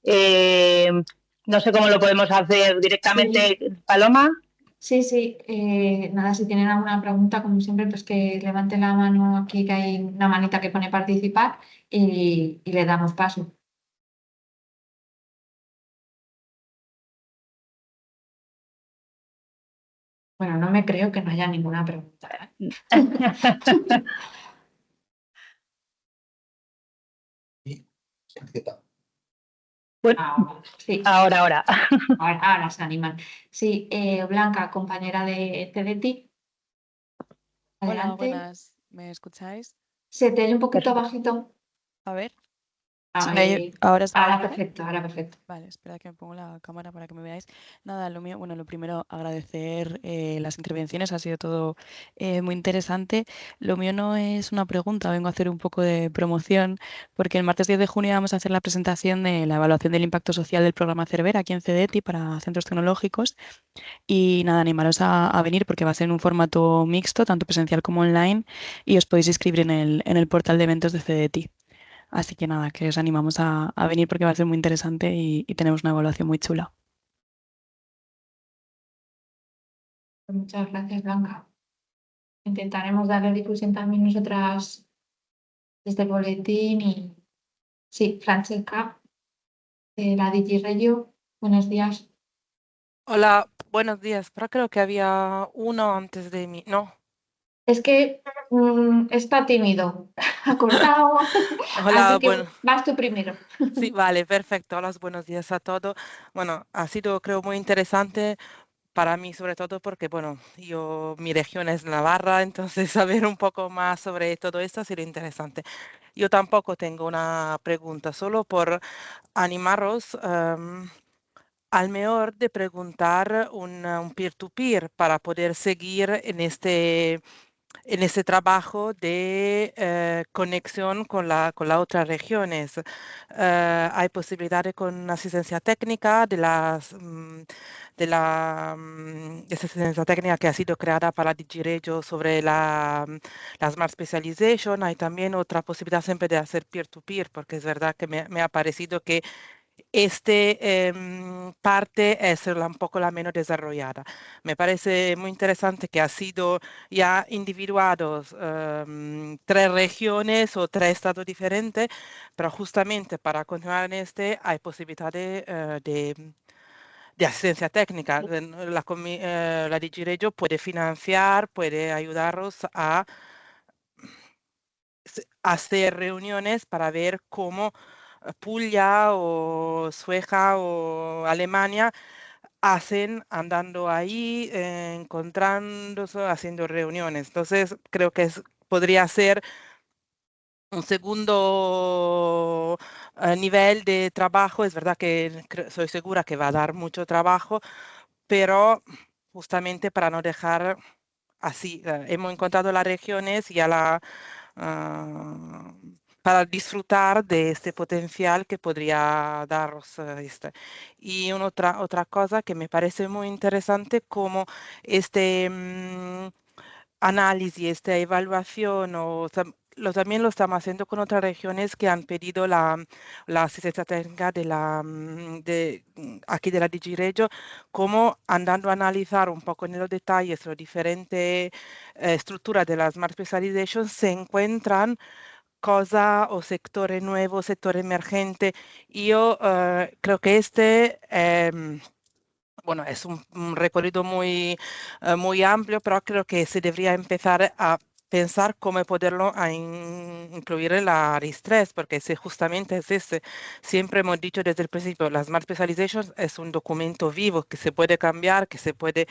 No sé cómo lo podemos hacer directamente, sí. Paloma. Sí, nada, si tienen alguna pregunta, como siempre, pues que levanten la mano aquí, que hay una manita que pone participar y le damos paso. Bueno, no me creo que no haya ninguna pregunta. Bueno, sí. Ahora. Ahora se animan. Sí, Blanca, compañera de CDT. Hola, buenas. ¿Me escucháis? Se te oye un poquito bajito. A ver. Ahora perfecto, Vale, espera que me pongo la cámara para que me veáis. Nada, lo mío, bueno, lo primero, agradecer las intervenciones, ha sido todo muy interesante. Lo mío no es una pregunta, vengo a hacer un poco de promoción, porque el martes 10 de junio vamos a hacer la presentación de la evaluación del impacto social del programa Cervera aquí en CDT para centros tecnológicos. Y nada, animaros a venir porque va a ser en un formato mixto, tanto presencial como online, y os podéis inscribir en el portal de eventos de CDT. Así que nada, que os animamos a venir porque va a ser muy interesante y tenemos una evaluación muy chula. Muchas gracias, Blanca. Intentaremos darle difusión también nosotras desde el boletín y sí, Francesca, de la DigiRegio. Buenos días. Hola, buenos días. Pero creo que había uno antes de mí, ¿no? Es que está tímido, acordado. Hola, así que bueno. vas tú primero. Sí, vale, perfecto. Hola, buenos días a todos. Bueno, ha sido creo muy interesante para mí, sobre todo porque, bueno, mi región es Navarra, entonces saber un poco más sobre todo esto ha sido interesante. Yo tampoco tengo una pregunta, solo por animaros al mejor de preguntar un peer-to-peer para poder seguir en este trabajo de conexión con las otras regiones. Hay posibilidades con asistencia técnica de esa asistencia técnica que ha sido creada para DigiRegio sobre la Smart Specialization. Hay también otra posibilidad siempre de hacer peer-to-peer, porque es verdad que me ha parecido que parte es un poco la menos desarrollada. Me parece muy interesante que ha sido ya individuados 3 regiones o 3 estados diferentes, pero justamente para continuar en hay posibilidad de asistencia técnica. La DigiRegio puede financiar, puede ayudaros a hacer reuniones para ver cómo Puglia o Suecia o Alemania hacen andando ahí, encontrándose, haciendo reuniones. Entonces, creo que podría ser un segundo nivel de trabajo. Es verdad que soy segura que va a dar mucho trabajo, pero justamente para no dejar así, hemos encontrado las regiones y para disfrutar de este potencial que podría daros este. Y otra cosa que me parece muy interesante, como este análisis, esta evaluación, también lo estamos haciendo con otras regiones que han pedido la asistencia técnica aquí de la DigiRegio, como andando a analizar un poco en los detalles las diferentes estructuras de la Smart Specialization, se encuentran cosas o sectores nuevos, sectores emergentes. Yo creo que bueno, es un recorrido muy amplio, pero creo que se debería empezar a pensar cómo poderlo incluir en la RIS3, porque justamente es ese. Siempre hemos dicho desde el principio, la Smart Specialization es un documento vivo que se puede cambiar, que se puede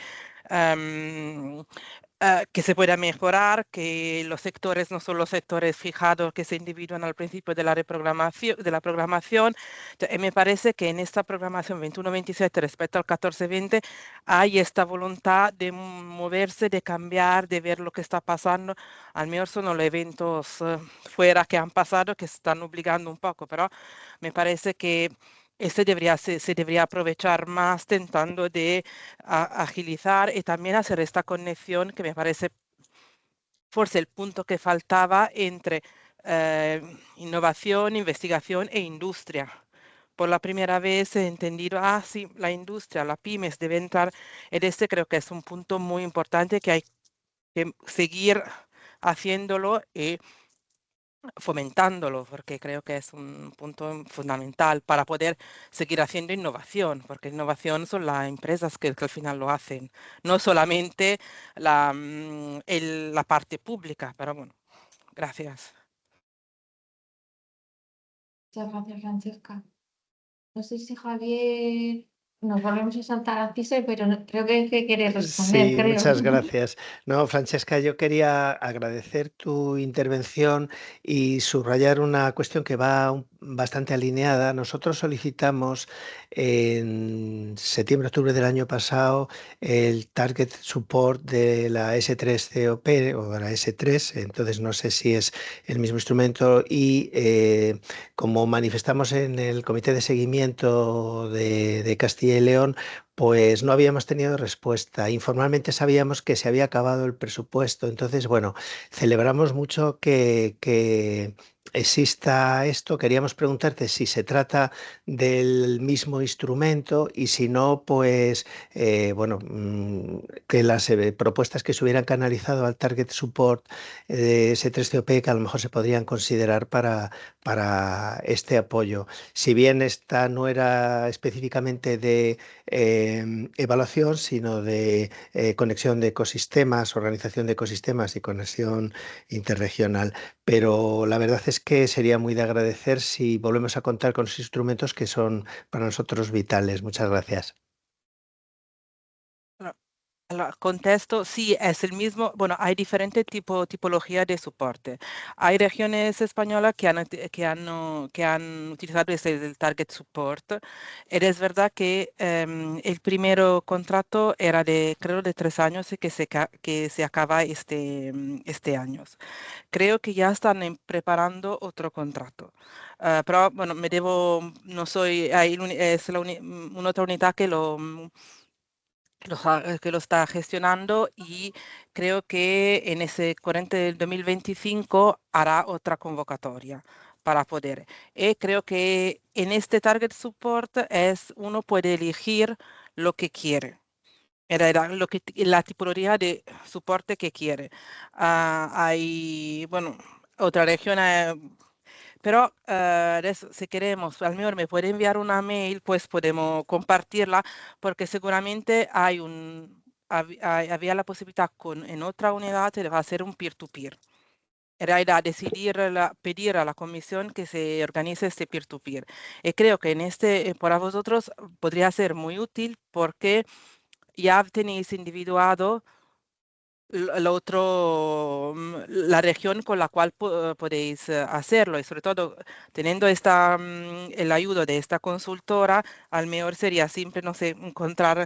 mejorar, que los sectores no son los sectores fijados que se individuan al principio de la programación. Entonces, me parece que en esta programación 21-27 respecto al 14-20 hay esta voluntad de moverse, de cambiar, de ver lo que está pasando. Al menos son los eventos fuera que han pasado que se están obligando un poco, pero me parece que se debería aprovechar más, tentando de agilizar y también hacer esta conexión que me parece forse el punto que faltaba entre innovación, investigación e industria. Por la primera vez he entendido, sí, la industria, la pymes debe entrar, y creo que es un punto muy importante que hay que seguir haciéndolo y fomentándolo, porque creo que es un punto fundamental para poder seguir haciendo innovación, porque innovación son las empresas que al final lo hacen, no solamente la parte pública, pero bueno, gracias. Muchas gracias, Francesca. No sé si Javier, nos volvemos a saltar a Cise, pero creo que quiere responder, Sí, creo. muchas gracias. No, Francesca, yo quería agradecer tu intervención y subrayar una cuestión que va bastante alineada. Nosotros solicitamos en septiembre-octubre del año pasado el Target Support de la S3COP o de la S3, entonces no sé si es el mismo instrumento y como manifestamos en el Comité de Seguimiento de Castilla y León, pues no habíamos tenido respuesta. Informalmente sabíamos que se había acabado el presupuesto. Entonces, bueno, celebramos mucho que exista esto. Queríamos preguntarte si se trata del mismo instrumento y si no, pues, bueno, que las propuestas que se hubieran canalizado al Target Support de S3COP, que a lo mejor se podrían considerar para este apoyo. Si bien esta no era específicamente de evaluación, sino de conexión de ecosistemas, organización de ecosistemas y conexión interregional. Pero la verdad es que sería muy de agradecer si volvemos a contar con esos instrumentos que son para nosotros vitales. Muchas gracias. Contesto, sí, es el mismo. Bueno, hay diferentes tipologías de soporte. Hay regiones españolas que han utilizado el Target Support. Y es verdad que el primer contrato era creo, de 3 años y que se acaba este año. Creo que ya están preparando otro contrato. Pero bueno, no soy, es una otra unidad que lo está gestionando, y creo que en ese 40 del 2025 hará otra convocatoria para poder. Y creo que en este Target Support uno puede elegir lo que quiere. Era la tipología de soporte que quiere. Hay, bueno, otra región, Pero si queremos, al mejor me puede enviar una mail, pues podemos compartirla, porque seguramente había la posibilidad en otra unidad de hacer un peer-to-peer. Era pedir a la comisión que se organice este peer-to-peer. Y creo que para vosotros podría ser muy útil porque ya tenéis individuado la región con la cual podéis hacerlo, y sobre todo teniendo el ayuda de esta consultora, al mejor sería siempre, no sé, encontrar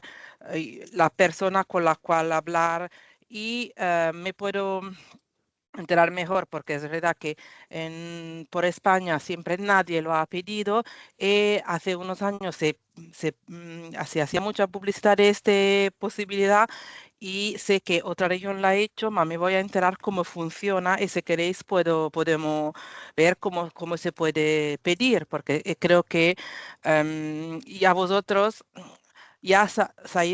la persona con la cual hablar, y me puedo enterar mejor, porque es verdad que por España siempre nadie lo ha pedido, y hace unos años se hacía mucha publicidad de esta posibilidad, y sé que otra región la ha hecho, pero me voy a enterar cómo funciona, y si queréis podemos ver cómo se puede pedir, porque creo que ya vosotros ya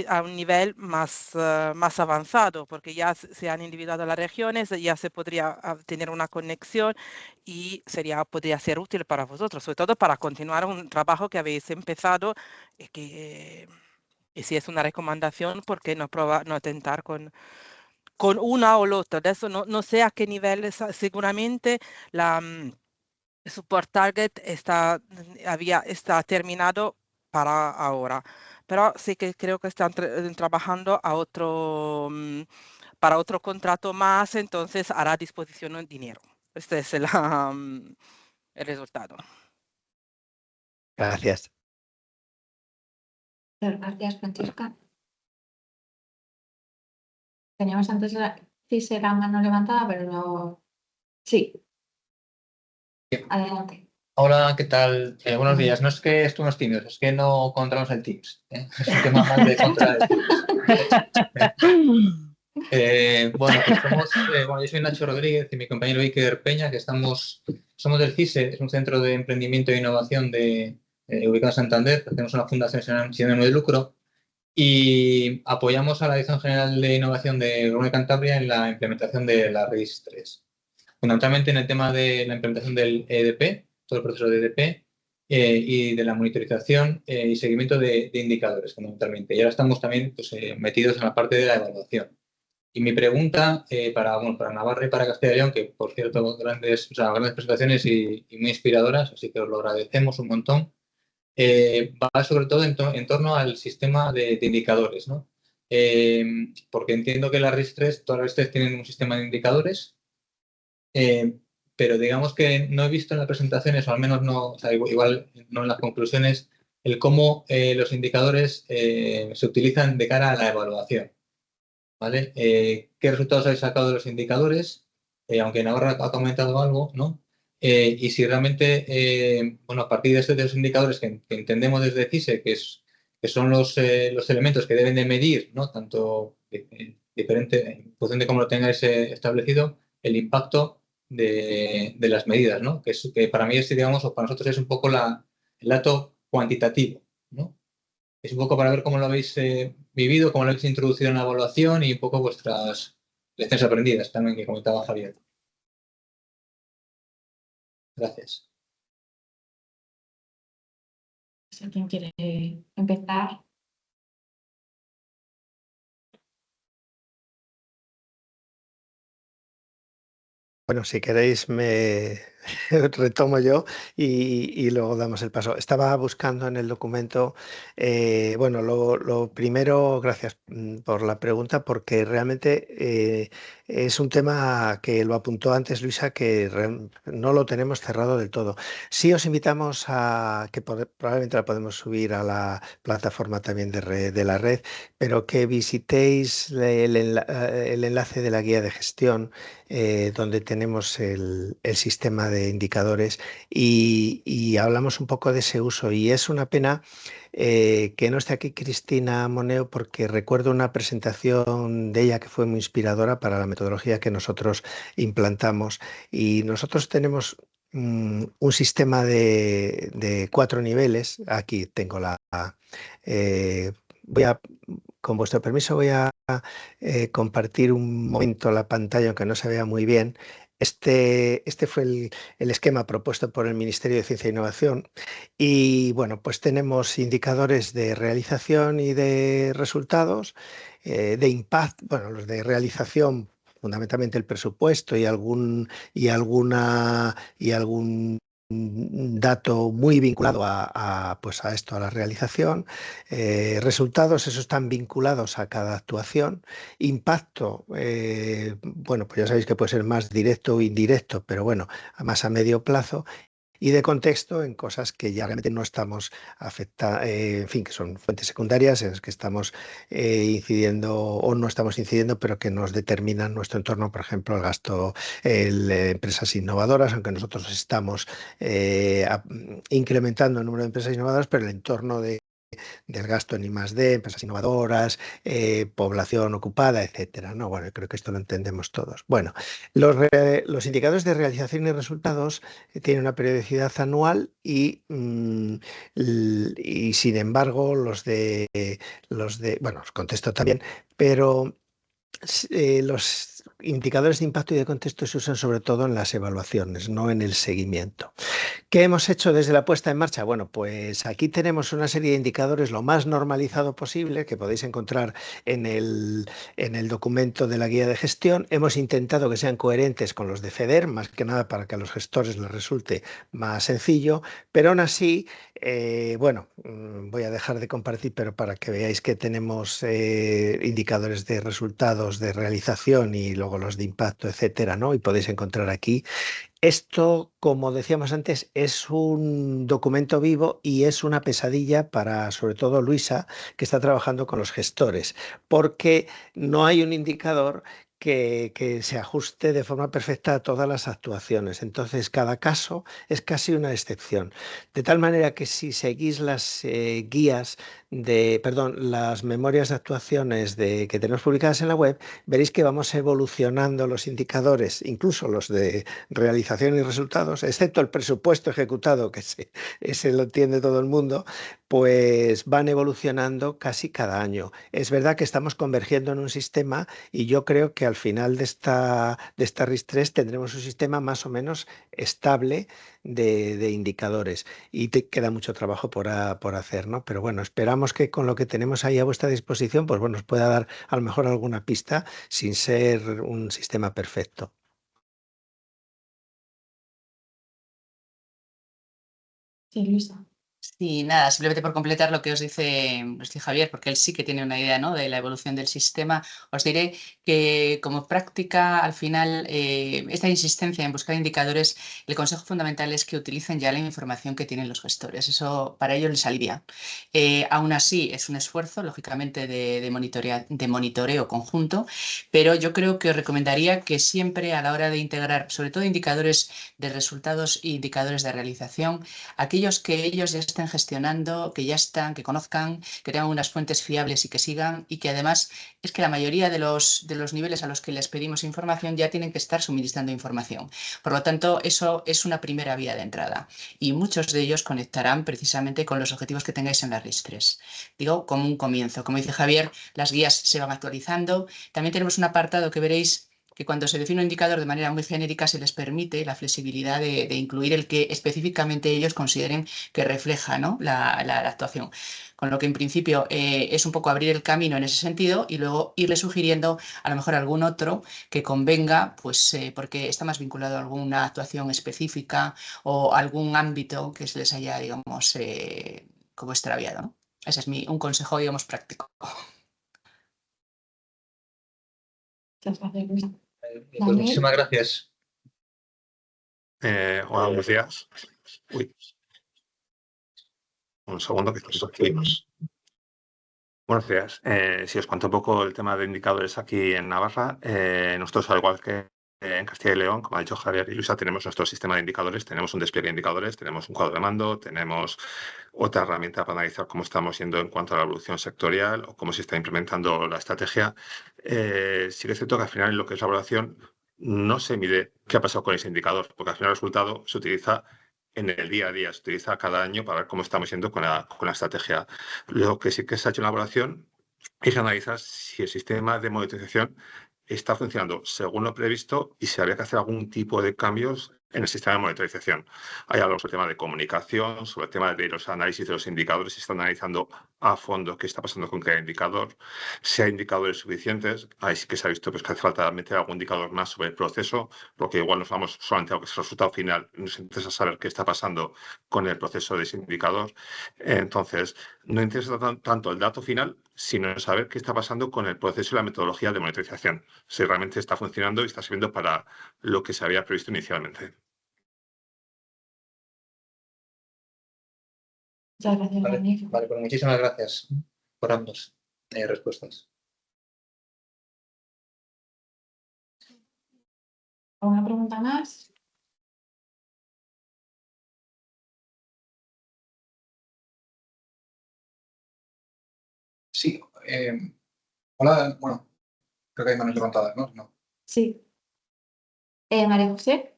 a un nivel más avanzado, porque ya se han individuado las regiones, ya se podría tener una conexión, y podría ser útil para vosotros, sobre todo para continuar un trabajo que habéis empezado, y si es una recomendación, ¿por qué no intentar con una o la otra? De eso no sé a qué nivel, seguramente Support Target está terminado para ahora, pero sí que creo que están trabajando para otro contrato más, entonces hará a disposición el dinero. Este es el resultado. Gracias. Gracias, Francesca. Teníamos antes la mano levantada, pero no. Sí. Adelante. Hola, ¿qué tal? Buenos días. No es que estemos tímidos, es que no controlamos el Teams. Es un tema más de controlar el Teams. Bueno, pues yo soy Nacho Rodríguez y mi compañero Iker Peña, que somos del CISE, es un centro de emprendimiento e innovación ubicado en Santander. Tenemos una fundación sin ánimo de lucro y apoyamos a la Dirección General de Innovación de Gobierno de Cantabria en la implementación de la RIS3. Fundamentalmente en el tema de la implementación del EDP, todo el proceso de EDP, y de la monitorización y seguimiento de indicadores, fundamentalmente. Y ahora estamos también metidos en la parte de la evaluación. Y mi pregunta para Navarra y para Castilla y León, que por cierto, grandes presentaciones y muy inspiradoras, así que os lo agradecemos un montón, va sobre todo en torno al sistema de indicadores, ¿no? Porque entiendo que todas las RIS3 tienen un sistema de indicadores, pero digamos que no he visto en las presentaciones, o al menos no, o sea, igual no en las conclusiones, el cómo los indicadores se utilizan de cara a la evaluación. ¿Vale? ¿Qué resultados habéis sacado de los indicadores? Aunque Navarra ha comentado algo, ¿no? Y si realmente, a partir de los indicadores que entendemos desde CISE, que son los elementos que deben de medir, ¿no? Tanto diferente en función de cómo lo tengáis establecido, el impacto de las medidas, ¿no? Que para mí digamos, o para nosotros es un poco el dato cuantitativo, ¿no? Es un poco para ver cómo lo habéis vivido, cómo lo habéis introducido en la evaluación y un poco vuestras lecciones aprendidas también, que comentaba Javier. Gracias. Si alguien quiere empezar. Bueno, si queréis me retomo yo y luego damos el paso. Estaba buscando en el documento, bueno, lo primero, gracias por la pregunta, porque realmente es un tema que lo apuntó antes Luisa, que no lo tenemos cerrado del todo. Sí os invitamos a, que probablemente la podemos subir a la plataforma también de la red, pero que visitéis el enlace de la guía de gestión, donde tenemos el sistema de indicadores y hablamos un poco de ese uso. Y es una pena que no esté aquí Cristina Moneo, porque recuerdo una presentación de ella que fue muy inspiradora para la metodología que nosotros implantamos. Y nosotros tenemos un sistema de 4 niveles. Aquí tengo con vuestro permiso voy a compartir un momento la pantalla, aunque no se vea muy bien, Este fue el esquema propuesto por el Ministerio de Ciencia e Innovación y bueno, pues tenemos indicadores de realización y de resultados, de impacto, bueno, los de realización, fundamentalmente el presupuesto y algún dato muy vinculado pues a esto, a la realización. Resultados, esos están vinculados a cada actuación. Impacto, bueno, pues ya sabéis que puede ser más directo o indirecto, pero bueno, más a medio plazo. Y de contexto en cosas que ya realmente no estamos afectando, en fin, que son fuentes secundarias en las que estamos incidiendo o no estamos incidiendo, pero que nos determinan nuestro entorno, por ejemplo, el gasto en empresas innovadoras, aunque nosotros estamos incrementando el número de empresas innovadoras, pero el entorno del gasto en I+D, empresas innovadoras, población ocupada, etcétera, ¿no? Bueno, creo que esto lo entendemos todos. Bueno, los indicadores de realización y resultados tienen una periodicidad anual y sin embargo bueno, os contesto también, pero los indicadores de impacto y de contexto se usan sobre todo en las evaluaciones, no en el seguimiento. ¿Qué hemos hecho desde la puesta en marcha? Bueno, pues aquí tenemos una serie de indicadores lo más normalizado posible que podéis encontrar en el documento de la guía de gestión. Hemos intentado que sean coherentes con los de FEDER, más que nada para que a los gestores les resulte más sencillo, pero aún así, bueno, voy a dejar de compartir, pero para que veáis que tenemos indicadores de resultados, de realización y luego los de impacto, etcétera, ¿no? Y podéis encontrar aquí. Esto, como decíamos antes, es un documento vivo y es una pesadilla para, sobre todo, Luisa, que está trabajando con los gestores, porque no hay un indicador que se ajuste de forma perfecta a todas las actuaciones. Entonces, cada caso es casi una excepción. De tal manera que si seguís las las memorias de actuaciones que tenemos publicadas en la web, veréis que vamos evolucionando los indicadores, incluso los de realización y resultados, excepto el presupuesto ejecutado, que ese lo entiende todo el mundo, pues van evolucionando casi cada año. Es verdad que estamos convergiendo en un sistema y yo creo que al final de esta RIS3 tendremos un sistema más o menos estable de indicadores y te queda mucho trabajo por hacer, ¿no? Pero bueno, esperamos que con lo que tenemos ahí a vuestra disposición, pues bueno, os pueda dar a lo mejor alguna pista sin ser un sistema perfecto. Sí, Luisa. Sí, nada, simplemente por completar lo que os dice Javier, porque él sí que tiene una idea, ¿no?, de la evolución del sistema, os diré que como práctica, al final, esta insistencia en buscar indicadores, el consejo fundamental es que utilicen ya la información que tienen los gestores. Eso para ellos les alivia. Aún así, es un esfuerzo, lógicamente, de monitoreo conjunto, pero yo creo que os recomendaría que siempre a la hora de integrar, sobre todo indicadores de resultados e indicadores de realización, aquellos que ellos ya estén gestionando, que ya están, que conozcan, que tengan unas fuentes fiables y que sigan, y que además es que la mayoría de los niveles a los que les pedimos información ya tienen que estar suministrando información. Por lo tanto, eso es una primera vía de entrada y muchos de ellos conectarán precisamente con los objetivos que tengáis en la RIS3. Digo, como un comienzo. Como dice Javier, las guías se van actualizando. También tenemos un apartado que veréis que cuando se define un indicador de manera muy genérica se les permite la flexibilidad de incluir el que específicamente ellos consideren que refleja, ¿no?, la actuación. Con lo que en principio es un poco abrir el camino en ese sentido y luego irle sugiriendo a lo mejor algún otro que convenga, pues porque está más vinculado a alguna actuación específica o algún ámbito que se les haya, digamos, como extraviado, ¿no? Ese es un consejo, digamos, práctico. Muchas gracias, Luisa. Pues muchísimas gracias. Hola, buenos días. Uy. Un segundo que nos activamos. Buenos días. Si os cuento un poco el tema de indicadores aquí en Navarra, nosotros, al igual que en Castilla y León, como ha dicho Javier y Luisa, tenemos nuestro sistema de indicadores, tenemos un despliegue de indicadores, tenemos un cuadro de mando, tenemos otra herramienta para analizar cómo estamos yendo en cuanto a la evolución sectorial o cómo se está implementando la estrategia. Sí que es cierto que al final en lo que es la evaluación no se mide qué ha pasado con ese indicador, porque al final el resultado se utiliza en el día a día, se utiliza cada año para ver cómo estamos yendo con la estrategia. Lo que sí que se ha hecho en la evaluación es analizar si el sistema de monitorización está funcionando según lo previsto y si habría que hacer algún tipo de cambios en el sistema de monitorización. Hay algo sobre el tema de comunicación, sobre el tema de los análisis de los indicadores, se están analizando a fondo qué está pasando con cada indicador, si hay indicadores suficientes. Ahí sí que se ha visto pues, que hace falta meter algún indicador más sobre el proceso, porque igual nos vamos solamente a lo que es el resultado final. Nos interesa saber qué está pasando con el proceso de ese indicador. Entonces, no interesa tanto el dato final, sino saber qué está pasando con el proceso y la metodología de monitorización, si realmente está funcionando y está sirviendo para lo que se había previsto inicialmente. Muchas gracias, Vale, pues muchísimas gracias por ambas respuestas. ¿Alguna pregunta más? Sí, hola, bueno, creo que hay manos levantadas, ¿no? No. Sí. María José.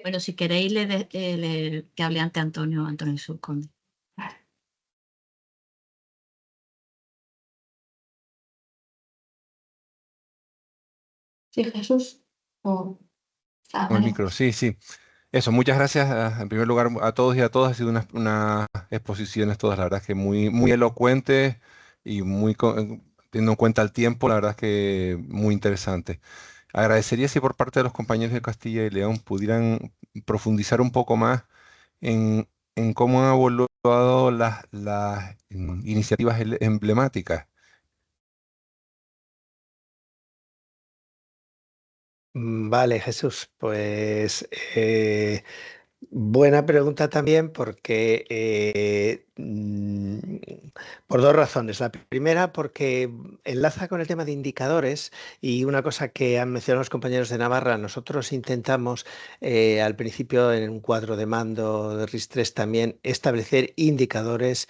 Bueno, si queréis que hable ante Antonio Subconde. Sí, Jesús. El micro, sí, sí. Eso, muchas gracias en primer lugar a todos y a todas. Ha sido unas exposiciones todas, la verdad es que muy elocuentes y teniendo en cuenta el tiempo, la verdad es que muy interesante. Agradecería si por parte de los compañeros de Castilla y León pudieran profundizar un poco más en cómo han evaluado las iniciativas emblemáticas. Vale, Jesús, pues buena pregunta también porque por dos razones. La primera porque enlaza con el tema de indicadores y una cosa que han mencionado los compañeros de Navarra, nosotros intentamos al principio en un cuadro de mando de RIS3 también establecer indicadores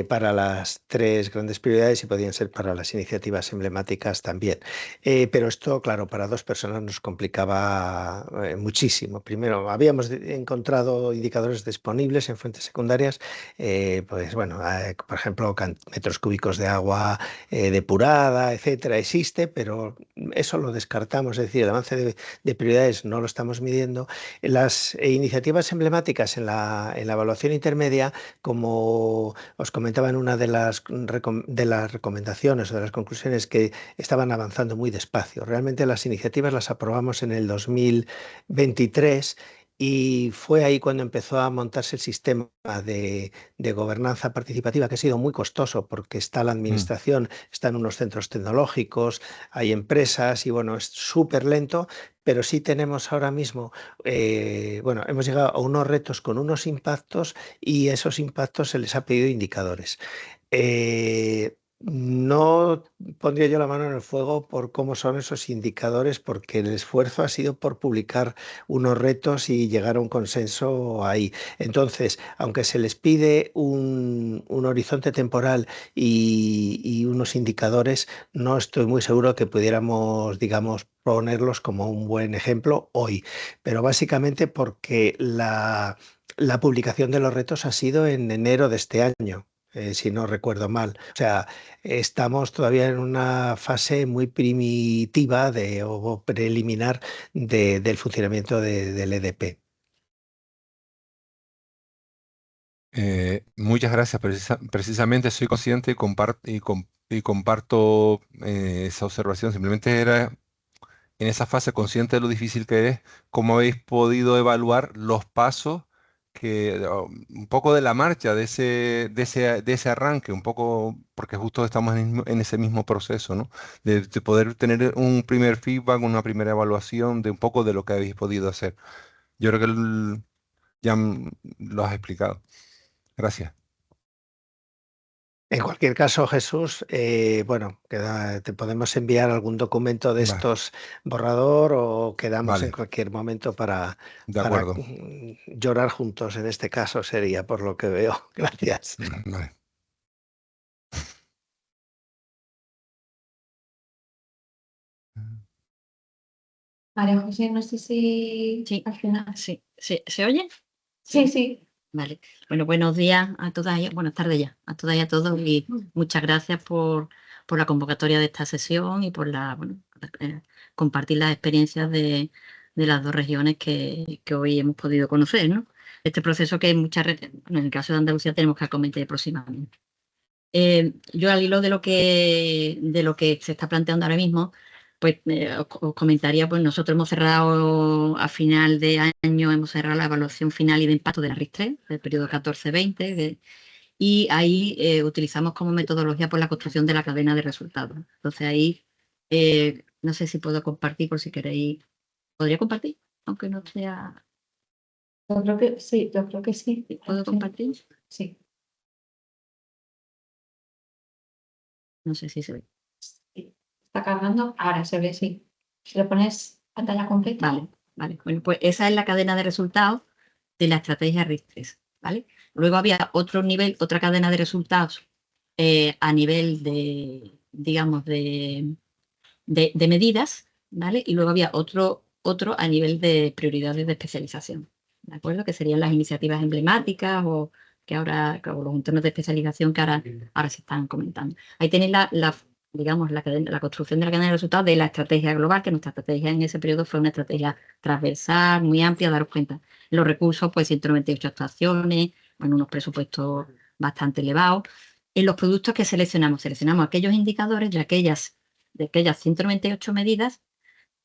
para las tres grandes prioridades y podían ser para las iniciativas emblemáticas también. Pero esto, claro, para dos personas nos complicaba muchísimo. Primero, habíamos encontrado indicadores disponibles en fuentes secundarias, pues bueno, por ejemplo, metros cúbicos de agua depurada, etcétera, existe, pero eso lo descartamos, es decir, el avance de prioridades no lo estamos midiendo. Las iniciativas emblemáticas en la evaluación intermedia, como os comentaba en una de las recomendaciones o de las conclusiones, que estaban avanzando muy despacio. Realmente las iniciativas las aprobamos en el 2023 y fue ahí cuando empezó a montarse el sistema de gobernanza participativa, que ha sido muy costoso porque está la administración, están unos centros tecnológicos, hay empresas y bueno, es súper lento, pero sí tenemos ahora mismo, bueno, hemos llegado a unos retos con unos impactos y a esos impactos se les ha pedido indicadores. No pondría yo la mano en el fuego por cómo son esos indicadores, porque el esfuerzo ha sido por publicar unos retos y llegar a un consenso ahí. Entonces, aunque se les pide un horizonte temporal y unos indicadores, no estoy muy seguro que pudiéramos, digamos, ponerlos como un buen ejemplo hoy. Pero básicamente porque la publicación de los retos ha sido en enero de este año. Si no recuerdo mal. O sea, estamos todavía en una fase muy primitiva o preliminar del funcionamiento del EDP. Muchas gracias. Precisamente soy consciente y comparto esa observación. Simplemente era en esa fase consciente de lo difícil que es, cómo habéis podido evaluar los pasos un poco de la marcha, de ese arranque, un poco, porque justo estamos en ese mismo proceso, ¿no? De poder tener un primer feedback, una primera evaluación de un poco de lo que habéis podido hacer. Yo creo que ya lo has explicado. Gracias. En cualquier caso, Jesús, bueno, te podemos enviar algún documento de estos borrador o quedamos en cualquier momento para llorar juntos, en este caso sería, por lo que veo. Gracias. Vale. María José, no sé si al final. Sí. ¿Se oye? Sí, sí. Vale. Bueno, buenos días a todas, buenas tardes ya, a todas y a todos, y muchas gracias por la convocatoria de esta sesión y por compartir las experiencias de las dos regiones que hoy hemos podido conocer, ¿no? Este proceso que en el caso de Andalucía tenemos que acometer próximamente. Yo al hilo de lo que se está planteando ahora mismo, pues os comentaría, pues nosotros hemos cerrado a final de año, hemos cerrado la evaluación final y de impacto de la RIS3, del periodo 14-20, y ahí utilizamos como metodología pues, la construcción de la cadena de resultados. Entonces ahí, no sé si puedo compartir por si queréis. ¿Podría compartir? Aunque no sea... Yo creo que sí, ¿Puedo compartir? Sí. No sé si se ve. Está cargando, ahora se ve, sí. Si lo pones pantalla completa. Vale. Bueno, pues esa es la cadena de resultados de la estrategia RIS3, ¿vale? Luego había otro nivel, otra cadena de resultados a nivel de, digamos, de medidas, ¿vale? Y luego había otro a nivel de prioridades de especialización, ¿de acuerdo? Que serían las iniciativas emblemáticas o que ahora, o los entornos de especialización que ahora se están comentando. Ahí tenéis digamos, la construcción de la cadena de resultados de la estrategia global, que nuestra estrategia en ese periodo fue una estrategia transversal, muy amplia, daros cuenta. Los recursos, pues 198 actuaciones, bueno, unos presupuestos bastante elevados. En los productos que seleccionamos aquellos indicadores de aquellas 198 medidas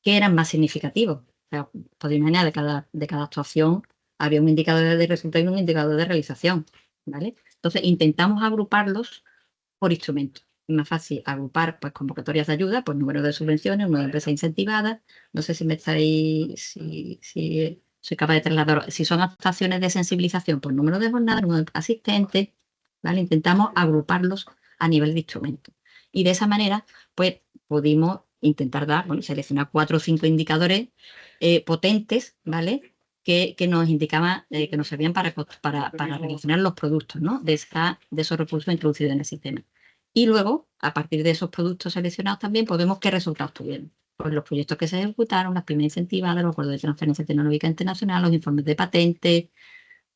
que eran más significativos. O sea, podéis imaginar, de cada actuación había un indicador de resultado y un indicador de realización, ¿vale? Entonces, intentamos agruparlos por instrumentos. Es más fácil agrupar pues, convocatorias de ayuda, pues número de subvenciones, número de empresas incentivadas. No sé si me estáis, si soy capaz de trasladar. Si son actuaciones de sensibilización, pues número de jornadas, número de asistentes, ¿vale? Intentamos agruparlos a nivel de instrumento. Y de esa manera, pues pudimos intentar seleccionar 4 o 5 indicadores potentes, ¿vale? Que nos indicaban, que nos servían para relacionar los productos, ¿no? de esos recursos introducidos en el sistema. Y luego, a partir de esos productos seleccionados también, pues vemos qué resultados tuvieron. Pues los proyectos que se ejecutaron, las primeras incentivadas, los acuerdos de transferencia tecnológica internacional, los informes de patentes,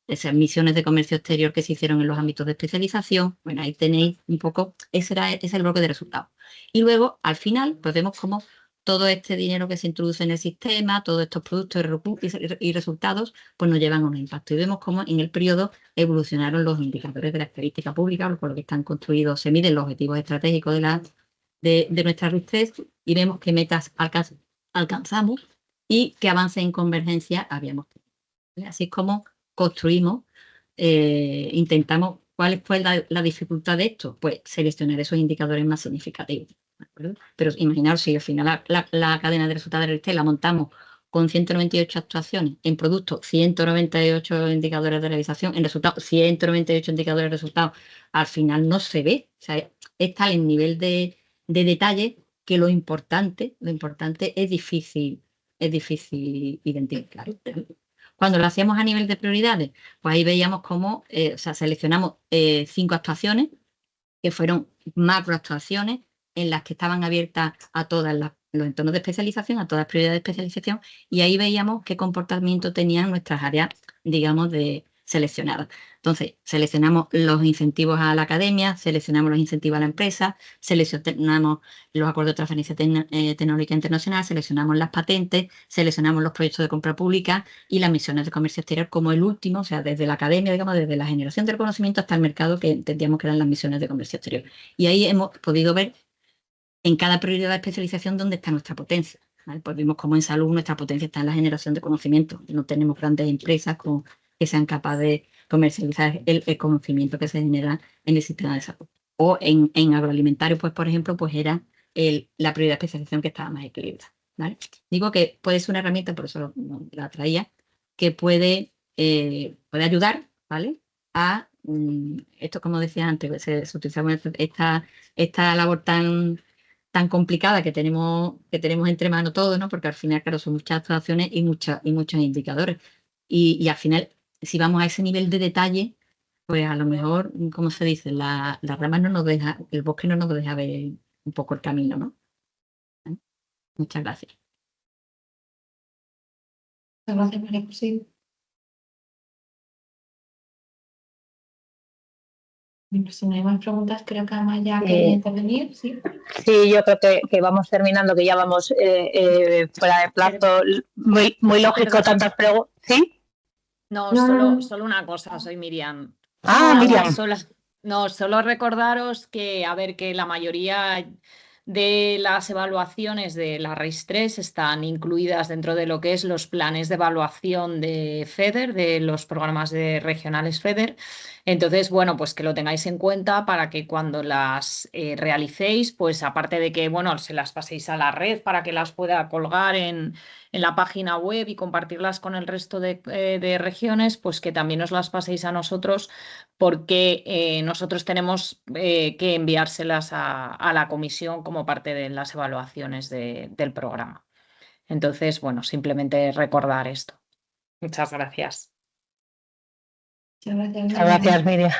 esas misiones de comercio exterior que se hicieron en los ámbitos de especialización. Bueno, ahí tenéis un poco, ese es el bloque de resultados. Y luego, al final, pues vemos cómo todo este dinero que se introduce en el sistema, todos estos productos y resultados, pues nos llevan a un impacto. Y vemos cómo en el periodo evolucionaron los indicadores de la estadística pública, por lo que están construidos, se miden los objetivos estratégicos de nuestra RIS3 y vemos qué metas alcanzamos y qué avance en convergencia habíamos tenido. Así es como construimos, intentamos, ¿cuál fue la dificultad de esto? Pues seleccionar esos indicadores más significativos. ¿De acuerdo? Pero imaginaos si al final la cadena de resultados de RIS3 la montamos con 198 actuaciones, en productos 198 indicadores de realización, en resultados 198 indicadores de resultados, al final no se ve. O sea, es tal el nivel de detalle que lo importante es difícil identificar. Cuando lo hacíamos a nivel de prioridades, pues ahí veíamos cómo seleccionamos 5 actuaciones que fueron macroactuaciones en las que estaban abiertas a todos los entornos de especialización, a todas las prioridades de especialización, y ahí veíamos qué comportamiento tenían nuestras áreas, digamos, seleccionadas. Entonces, seleccionamos los incentivos a la academia, seleccionamos los incentivos a la empresa, seleccionamos los acuerdos de transferencia tecnológica internacional, seleccionamos las patentes, seleccionamos los proyectos de compra pública y las misiones de comercio exterior como el último, o sea, desde la academia, digamos, desde la generación del conocimiento hasta el mercado, que entendíamos que eran las misiones de comercio exterior. Y ahí hemos podido ver en cada prioridad de especialización dónde está nuestra potencia. ¿Vale? Pues vimos cómo en salud nuestra potencia está en la generación de conocimiento. No tenemos grandes empresas que sean capaces de comercializar el conocimiento que se genera en el sistema de salud. O en agroalimentario, pues por ejemplo, pues era la prioridad de especialización que estaba más equilibrada. ¿Vale? Digo que puede ser una herramienta, por eso la traía, que puede ayudar, ¿vale? A esto, como decía antes, se utilizaba esta labor tan complicada que tenemos entre manos todos, ¿no? Porque al final, claro, son muchas actuaciones y muchos indicadores. Y al final, si vamos a ese nivel de detalle, pues a lo mejor, como se dice, la rama no nos deja, el bosque no nos deja ver un poco el camino, ¿no? Muchas gracias. Muchas gracias, María José. Si no hay más preguntas, creo que Amaya quería intervenir. Sí, sí, yo creo que vamos terminando, que ya vamos fuera de plazo. Muy lógico tantas preguntas. ¿Sí? No, solo una cosa, soy Miriam. Miriam. Solo recordaros que, a ver, que la mayoría de las evaluaciones de la RIS3 están incluidas dentro de lo que es los planes de evaluación de FEDER, de los programas de regionales FEDER. Entonces, bueno, pues que lo tengáis en cuenta para que cuando las realicéis, pues aparte de que, bueno, se las paséis a la red para que las pueda colgar en la página web y compartirlas con el resto de regiones, pues que también os las paséis a nosotros, porque nosotros tenemos que enviárselas a la comisión como parte de las evaluaciones del programa. Entonces, bueno, simplemente recordar esto. Muchas gracias. Muchas gracias, Miriam.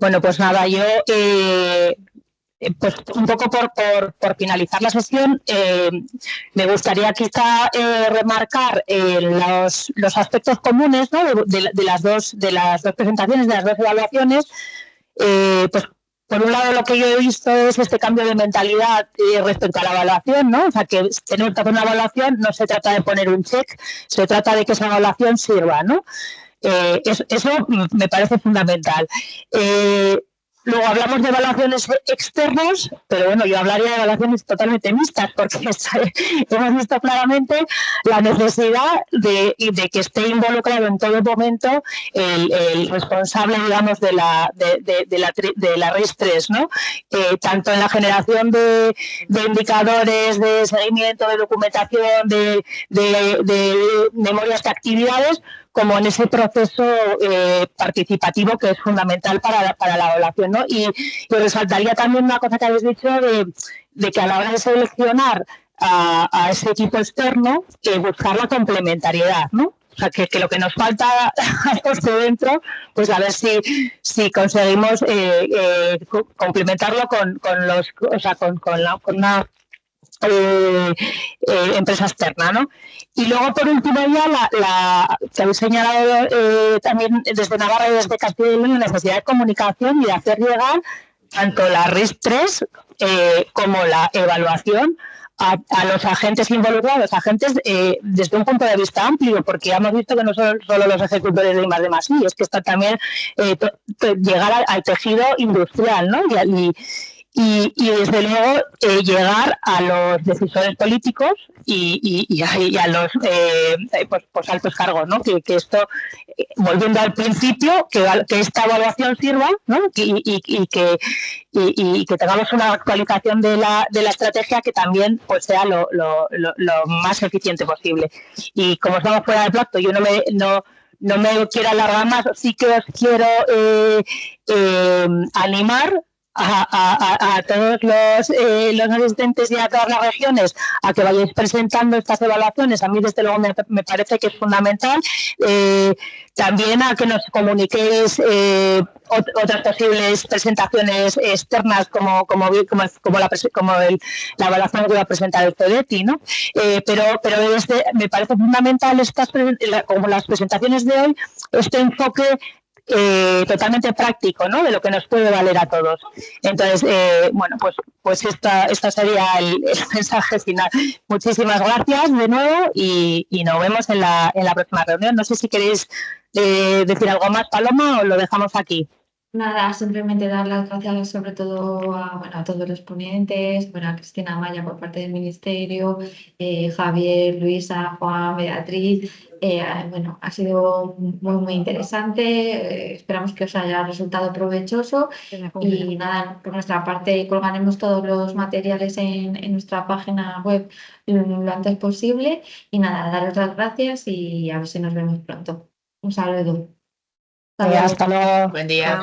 Bueno, pues nada, yo pues un poco por finalizar la sesión, me gustaría quizá remarcar los aspectos comunes, ¿no? de las dos presentaciones, de las dos evaluaciones. Pues por un lado lo que yo he visto es este cambio de mentalidad respecto a la evaluación, ¿no? O sea, que tenemos que hacer una evaluación, no se trata de poner un check, se trata de que esa evaluación sirva, ¿no? Eso me parece fundamental. Luego hablamos de evaluaciones externas, pero bueno, yo hablaría de evaluaciones totalmente mixtas, porque hemos visto claramente la necesidad de que esté involucrado en todo momento el responsable, digamos, de la RIS3, ¿no? Tanto en la generación de indicadores, de seguimiento, de documentación, de memorias de actividades, como en ese proceso participativo que es fundamental para la evaluación, ¿no? Y resaltaría también una cosa que habéis dicho de que a la hora de seleccionar a ese equipo externo, buscar la complementariedad, ¿no? O sea, que lo que nos falta por dentro, pues a ver si conseguimos complementarlo con una empresa externa, ¿no? Y luego, por último, ya la que habéis señalado también desde Navarra y desde Castilla y León, la necesidad de comunicación y de hacer llegar tanto la RIS3 como la evaluación a los agentes involucrados, agentes desde un punto de vista amplio, porque ya hemos visto que no son solo los ejecutores de I+D+I, es que está también llegar al tejido industrial, ¿no? Y desde luego llegar a los decisores políticos y a los pues altos cargos, ¿no? Que esto, volviendo al principio, que esta evaluación sirva, ¿no? Y que tengamos una actualización de la estrategia que también pues sea lo más eficiente posible. Y como estamos fuera de plazo, yo no me quiero alargar más, sí que os quiero animar a todos los asistentes y a todas las regiones a que vayáis presentando estas evaluaciones. A mí desde luego me parece que es fundamental. También a que nos comuniquéis otras posibles presentaciones externas como la evaluación que va a presentar el CEDETI, ¿no? Pero me parece fundamental como las presentaciones de hoy, este enfoque totalmente práctico, ¿no? De lo que nos puede valer a todos. Entonces, bueno, pues esta sería el mensaje final. Muchísimas gracias de nuevo y nos vemos en la próxima reunión. No sé si queréis decir algo más, Paloma, o lo dejamos aquí. Nada, simplemente dar las gracias sobre todo a todos los ponentes, a Cristina Amaya por parte del Ministerio, Javier, Luisa, Juan, Beatriz. Bueno, ha sido muy interesante. Esperamos que os haya resultado provechoso. Y nada, por nuestra parte colgaremos todos los materiales en nuestra página web lo antes posible. Y nada, daros las gracias y a ver si nos vemos pronto. Un saludo. Hasta luego. Buen día.